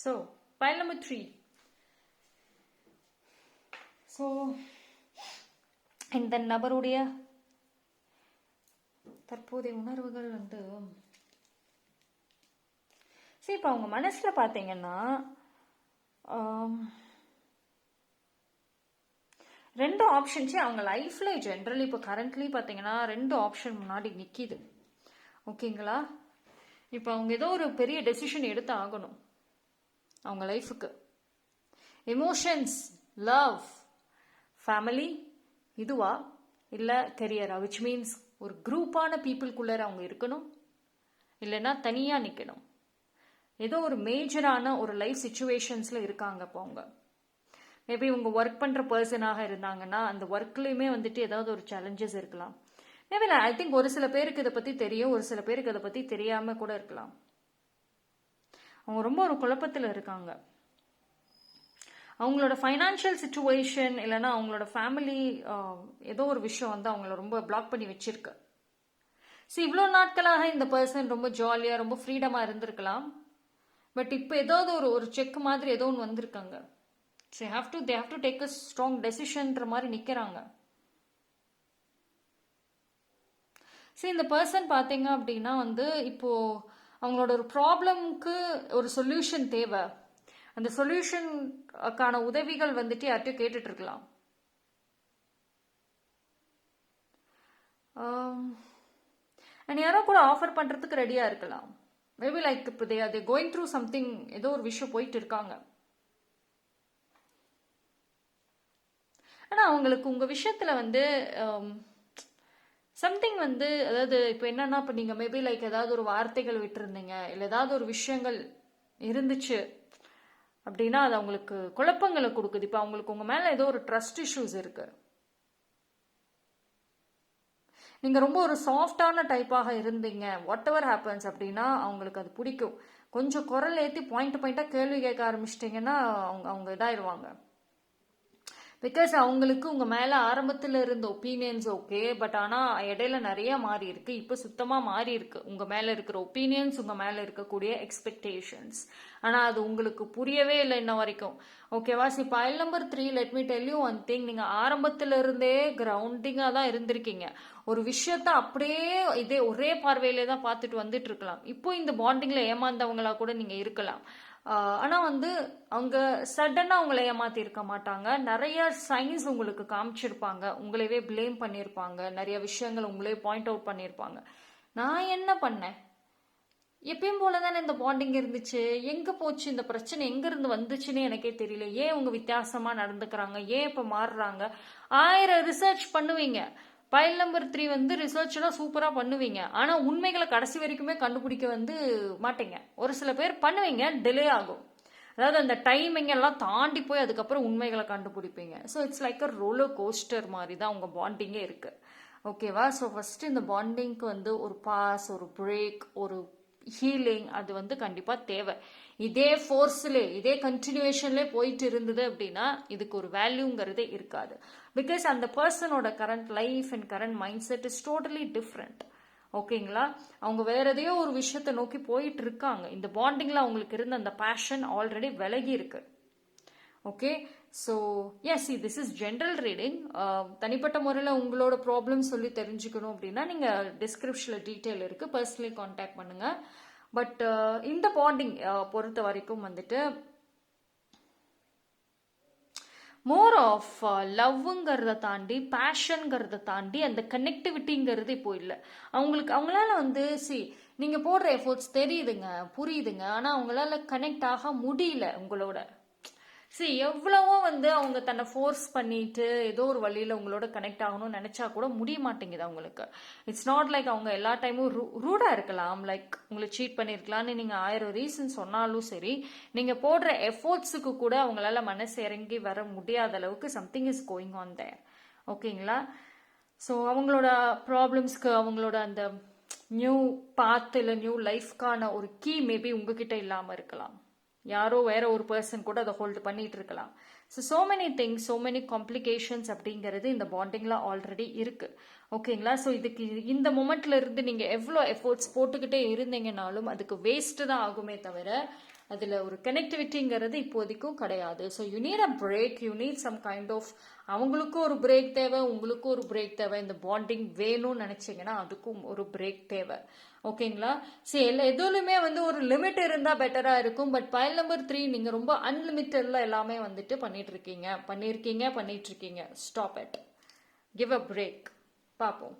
so pile number 3. So இந்த நபருடைய தற்போதைய உணர்வுகள் வந்து சரி, இப்போ அவங்க மனசில் பார்த்தீங்கன்னா ரெண்டு ஆப்ஷன்ஸே அவங்க லைஃப்பில் ஜென்ரலி இப்போ கரண்ட்லி பார்த்தீங்கன்னா 2 ஆப்ஷன் முன்னாடி நிற்கிது. ஓகேங்களா? இப்போ அவங்க ஏதோ ஒரு பெரிய டெசிஷன் எடுத்து ஆகணும் அவங்க லைஃபுக்கு. எமோஷன்ஸ், லவ், ஃபேமிலி இதுவா இல்லை கெரியரா? விச் மீன்ஸ் ஒரு குரூப்பான பீப்புளுக்குள்ளே அவங்க இருக்கணும், இல்லைன்னா தனியாக நிற்கணும். ஏதோ ஒரு மேஜரான ஒரு லைஃப் சுச்சுவேஷன்ஸில் இருக்காங்க. இப்போ அவங்க மேபி உங்கள் ஒர்க் பண்ணுற பர்சனாக இருந்தாங்கன்னா அந்த ஒர்க்லேயுமே வந்துட்டு ஏதாவது ஒரு சேலஞ்சஸ் இருக்கலாம். மேபி ஐ திங்க் ஒரு சில பேருக்கு இதை பற்றி தெரியும், ஒரு சில பேருக்கு இதை பற்றி தெரியாமல் கூட இருக்கலாம். அவங்க ரொம்ப ஒரு குழப்பத்தில் இருக்காங்க. அவங்களோட ஃபைனான்ஷியல் சுச்சுவேஷன் இல்லைன்னா அவங்களோட ஃபேமிலி ஏதோ ஒரு விஷயம் வந்து அவங்கள ரொம்ப பிளாக் பண்ணி வச்சிருக்கு. ஸோ இவ்வளோ நாட்களாக இந்த பர்சன் ரொம்ப ஜாலியாக ரொம்ப ஃப்ரீடமாக இருந்திருக்கலாம். பட் இப்போ ஏதாவது ஒரு செக் மாதிரி ஏதோ ஒன்று வந்திருக்காங்க. So they have to take a strong டெசிஷன்ற மாதிரி நிற்கிறாங்க. ஸோ இந்த பர்சன் பார்த்தீங்க அப்படின்னா வந்து இப்போ அவங்களோட ஒரு ப்ராப்ளம்க்கு ஒரு சொல்யூஷன் தேவை. அந்த சொல்யூஷனுக்கான உதவிகள் வந்துட்டு யார்கிட்டயும் கேட்டுட்டு இருக்கலாம். அண்ட் யாரோ கூட ஆஃபர் பண்ணுறதுக்கு ரெடியாக இருக்கலாம். மேபி லைக் இப்போ தே கோயிங் த்ரூ சம்திங், ஏதோ ஒரு விஷயம் போயிட்டு இருக்காங்க. ஆனால் அவங்களுக்கு உங்கள் விஷயத்தில் வந்து சம்திங் வந்து, அதாவது இப்போ என்னன்னா, இப்போ நீங்கள் மேபி லைக் ஏதாவது ஒரு வார்த்தைகள் விட்டுருந்தீங்க இல்லை ஏதாவது ஒரு விஷயங்கள் இருந்துச்சு அப்படின்னா அது அவங்களுக்கு குழப்பங்களை கொடுக்குது. இப்போ அவங்களுக்கு உங்கள் மேலே ஏதோ ஒரு ட்ரஸ்ட் இஷ்யூஸ் இருக்கு. நீங்கள் ரொம்ப ஒரு சாஃப்டான டைப்பாக இருந்தீங்க, வாட் எவர் ஹேப்பன்ஸ் அப்படின்னா அவங்களுக்கு அது பிடிக்கும். கொஞ்சம் குரல் ஏற்றி பாயிண்ட்டாக கேள்வி கேட்க ஆரம்பிச்சிட்டிங்கன்னா அவங்க இதாயிடுவாங்க. பிகாஸ் அவங்களுக்கு உங்கள் மேலே ஆரம்பத்தில் இருந்த ஒப்பீனியன்ஸ் ஓகே, பட் ஆனால் இடையில நிறைய மாறி இருக்கு. இப்போ சுத்தமாக மாறி இருக்கு உங்கள் மேலே இருக்கிற ஒப்பீனியன்ஸ், உங்கள் மேலே இருக்கக்கூடிய எக்ஸ்பெக்டேஷன்ஸ். ஆனால் அது உங்களுக்கு புரியவே இல்லை இன்ன வரைக்கும். ஓகேவா? C file number 3, let me tell you one thing. நீங்கள் ஆரம்பத்தில் இருந்தே கிரவுண்டிங்காக தான் இருந்திருக்கீங்க. ஒரு விஷயத்த அப்படியே இதே ஒரே பார்வையிலே தான் பார்த்துட்டு வந்துட்டு இருக்கலாம். இப்போ இந்த பாண்டிங்கில் ஏமாந்தவங்களா கூட நீங்கள் இருக்கலாம். ஆனால் வந்து அவங்க சடனாக உங்களை ஏமாற்றி இருக்க மாட்டாங்க. நிறைய சைன்ஸ் உங்களுக்கு காமிச்சிருப்பாங்க, உங்களையே பிளேம் பண்ணியிருப்பாங்க, நிறைய விஷயங்கள் உங்களே பாயிண்ட் அவுட் பண்ணியிருப்பாங்க. நான் என்ன பண்ணேன், எப்பயும் போல தானே இந்த பாண்டிங் இருந்துச்சு, எங்க போச்சு இந்த பிரச்சனை, எங்க இருந்து வந்துச்சுன்னு எனக்கே தெரியல. ஏன் உங்க வித்தியாசமா நடந்துக்கிறாங்க, ஏன் இப்ப மாறுறாங்க? 1000 ரிசர்ச் பண்ணுவீங்க. பைல் நம்பர் 3 வந்து ரிசர்ச்லாம் சூப்பரா பண்ணுவீங்க. ஆனா உண்மைகளை கடைசி வரைக்குமே கண்டுபிடிக்க வந்து மாட்டீங்க. ஒரு சில பேர் பண்ணுவீங்க, டிலே ஆகும். அதாவது அந்த டைமிங் எல்லாம் தாண்டி போய் அதுக்கப்புறம் உண்மைகளை கண்டுபிடிப்பீங்க. So it's like a roller coaster மாதிரி தான் உங்க பாண்டிங்கே இருக்கு. ஓகேவா? ஸோ ஃபர்ஸ்ட் இந்த பாண்டிங்க்கு வந்து ஒரு பாஸ், ஒரு பிரேக், ஒரு ஹீலிங் அது வந்து கண்டிப்பா தேவை. இதே ஃபோர்ஸ்ல இதே கண்டினியூஷன்ல போயிட்டு இருந்தது அப்படின்னா இதுக்கு ஒரு வேல்யூங்கிறதே இருக்காது. பிகாஸ் அந்த பர்சனோட current life and current mindset is totally different. ஓகேங்களா? அவங்க வேற எதையோ ஒரு விஷயத்தை நோக்கி போயிட்டு இருக்காங்க. இந்த பாண்டிங்ல அவங்களுக்கு இருந்த அந்த பேஷன் ஆல்ரெடி விலகி இருக்கு. Okay, so yes this is general reading. தனிப்பட்ட முறையில் உங்களோட ப்ராப்ளம் சொல்லி தெரிஞ்சுக்கணும் அப்படின்னா நீங்கள் டிஸ்கிரிப்ஷனில் டீட்டெயில் இருக்குது, பர்சனலி கான்டாக்ட் பண்ணுங்கள். பட் இந்த பாண்டிங் பொறுத்த வரைக்கும் வந்துட்டு மோர் ஆஃப் லவ்ங்கிறத தாண்டி பேஷன்ங்கிறத தாண்டி அந்த கனெக்டிவிட்டிங்கிறது இப்போ இல்லை அவங்களால வந்து நீங்கள் போடுற எஃபோர்ட்ஸ் தெரியுதுங்க, புரியுதுங்க, ஆனால் அவங்களால கனெக்ட் ஆக முடியல உங்களோட. எவ்வளவோ வந்து அவங்க தன்னை ஃபோர்ஸ் பண்ணிட்டு ஏதோ ஒரு வழியில உங்களோட கனெக்ட் ஆகணும்னு நினைச்சா கூட முடிய மாட்டேங்குது அவங்களுக்கு. இட்ஸ் நாட் லைக் அவங்க எல்லா டைமும் ரூடா இருக்கலாம், லைக் உங்களை சீட் பண்ணிருக்கலாம்னு நீங்க 1000 ரீசன் சொன்னாலும் சரி, நீங்க போடுற எஃபோர்ட்ஸுக்கு கூட அவங்களால மனசு இறங்கி வர முடியாத அளவுக்கு something is going on their. ஓகேங்களா? ஸோ அவங்களோட ப்ராப்ளம்ஸ்க்கு அவங்களோட அந்த நியூ பாத் இல்லை நியூ லைஃப்கான ஒரு கீ மேபி உங்ககிட்ட இல்லாமல் இருக்கலாம். யாரோ வேற ஒரு பர்சன் கூட அதை ஹோல்டு பண்ணிட்டு இருக்கலாம். So many things, so many complications அப்படிங்கிறது இந்த பாண்டிங்ல ஆல்ரெடி இருக்கு. ஓகேங்களா? ஸோ இதுக்கு இந்த மொமெண்ட்ல இருந்து நீங்க எவ்வளோ எஃபோர்ட்ஸ் போட்டுக்கிட்டே இருந்தீங்கனாலும் அதுக்கு வேஸ்ட் தான் ஆகுமே தவிர அதில் ஒரு கனெக்டிவிட்டிங்கிறது இப்போதைக்கும் கிடையாது. So you need a break, you need some kind of, அவங்களுக்கும் ஒரு பிரேக் தேவை, உங்களுக்கும் ஒரு பிரேக் தேவை. இந்த பாண்டிங் வேணும்னு நினைச்சீங்கன்னா அதுக்கும் ஒரு பிரேக் தேவை. ஓகேங்களா? எதுலையுமே வந்து ஒரு லிமிட் இருந்தா பெட்டரா இருக்கும். பட் பைல் நம்பர் 3 நீங்க ரொம்ப அன்லிமிட்டட்ல எல்லாமே வந்துட்டு பண்ணிட்டு இருக்கீங்க. Stop it, give a break. பார்ப்போம்.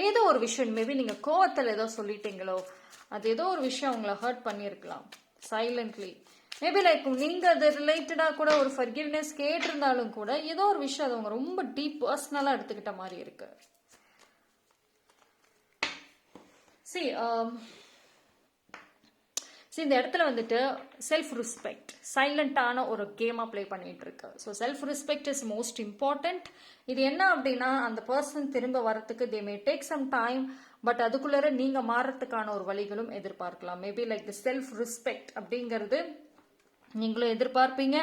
ஏதோ ஒரு விஷயம் மேபி நீங்க கோவத்தில் ஏதோ சொல்லிட்டீங்களோ, அது ஏதோ ஒரு விஷயம் அவங்கள ஹர்ட் பண்ணியிருக்கலாம் சைலண்ட்லி. மேபி லைக் நீங்க அது ரிலேட்டடா கூட ஒரு ஃபர்கிவ்னஸ் கேட்டிருந்தாலும் கூட ஏதோ ஒரு விஷயம் அது அவங்க ரொம்ப டீப் பர்சனலா எடுத்துக்கிட்ட மாதிரி இருக்கு. இந்த இடத்துல வந்துட்டு செல்ஃப் ரெஸ்பெக்ட் சைலண்டான ஒரு கேமா பிளே பண்ணிட்டு இருக்கு. So self respect is most important. இது என்ன அப்படின்னா அந்த பர்சன் திரும்ப வரத்துக்கு they may take some time, but அதுக்குள்ளார நீங்க மாறத்துக்கான ஒரு வழிகளும் எதிர்பார்க்கலாம். Maybe like the self respect அப்படிங்கிறது நீங்களும் எதிர்பார்ப்பீங்க.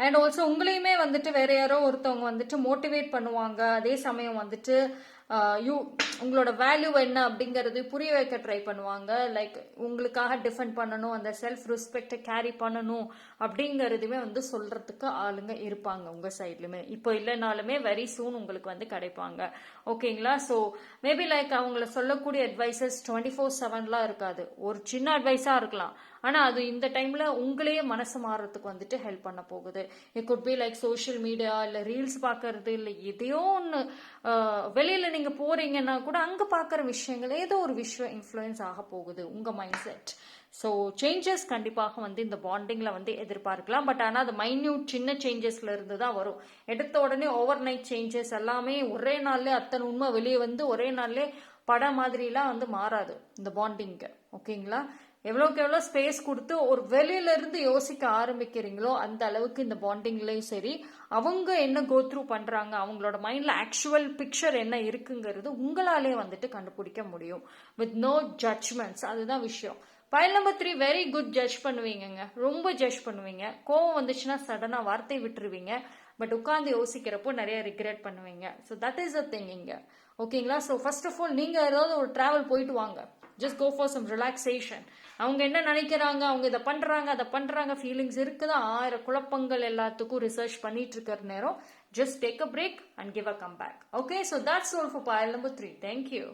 அண்ட் ஆல்சோ உங்களையுமே வந்துட்டு வேற யாரோ ஒருத்தவங்க வந்துட்டு மோட்டிவேட் பண்ணுவாங்க. அதே சமயம் வந்துட்டு உங்களோட வேல்யூ என்ன அப்படிங்கறது புரிய வைக்க ட்ரை பண்ணுவாங்க. லைக் உங்களுக்காக டிஃபெண்ட் பண்ணணும், அந்த செல்ஃப் ரெஸ்பெக்டை கேரி பண்ணணும் அப்படிங்கறதுமே வந்து சொல்றதுக்கு ஆளுங்க இருப்பாங்க உங்க சைட்லுமே. இப்போ இல்லைனாலுமே வெரி சூன் உங்களுக்கு வந்து கிடைப்பாங்க. ஓகேங்களா? ஸோ மேபி லைக் அவங்கள சொல்லக்கூடிய அட்வைசஸ் 24/7 இருக்காது, ஒரு சின்ன அட்வைஸா இருக்கலாம். ஆனா அது இந்த டைம்ல உங்களையே மனசு மாறுறதுக்கு வந்துட்டு ஹெல்ப் பண்ண போகுது. It could be like social media, இல்ல ரீல்ஸ் பாக்குறது, இல்ல எதையோ ஒன்று வெளியில நீங்க போறீங்கன்னா கூட அங்க பாக்குற விஷயங்கள் ஏதோ ஒரு விஷயம் இன்ஃப்ளூயன்ஸ் ஆக போகுது உங்க மைண்ட் செட். ஸோ சேஞ்சஸ் கண்டிப்பாக வந்து இந்த பாண்டிங்ல வந்து எதிர்பார்க்கலாம். பட் ஆனால் அது மைன்யூட் சின்ன சேஞ்சஸ்ல இருந்து தான் வரும். எடுத்த உடனே ஓவர் நைட் சேஞ்சஸ் எல்லாமே ஒரே நாள்ல அத்தனை உண்மை வெளியே வந்து ஒரே நாள்ல படம் மாதிரிலாம் வந்து மாறாது இந்த பாண்டிங்க்கு. ஓகேங்களா? எவ்வளோக்கு எவ்வளோ ஸ்பேஸ் கொடுத்து ஒரு வெளியில இருந்து யோசிக்க ஆரம்பிக்கிறீங்களோ அந்த அளவுக்கு இந்த பாண்டிங்லயும் சரி, அவங்க என்ன கோ த்ரூ பண்றாங்க, அவங்களோட மைண்ட்ல ஆக்சுவல் பிக்சர் என்ன இருக்குங்கிறது உங்களாலே வந்துட்டு கண்டுபிடிக்க முடியும் வித் நோ ஜட்ஜ்மெண்ட்ஸ். அதுதான் விஷயம். Pile number 3 very good judge பண்ணுவீங்க, ரொம்ப ஜட்ஜ் பண்ணுவீங்க. கோவம் வந்துச்சுன்னா சடனா வார்த்தை விட்டுருவீங்க. பட் உட்காந்து யோசிக்கிறப்போ நிறைய ரிக்ரெட் பண்ணுவீங்க. So that is a thing இங்க. ஓகேங்களா? ஸோ ஃபர்ஸ்ட் ஆஃப் ஆல் நீங்க ஏதாவது ஒரு டிராவல் போயிட்டு வாங்க, just go for some relaxation. அவங்க என்ன நினைக்கிறாங்க, அவங்க இதை பண்றாங்க அதை பண்றாங்க, ஃபீலிங்ஸ் இருக்குதா, 1000 குழப்பங்கள் எல்லாத்துக்கும் ரிசர்ச் பண்ணிட்டு இருக்கிற நேரம், just take a break and give a come back. Okay, so that's all for pile number 3. Thank you.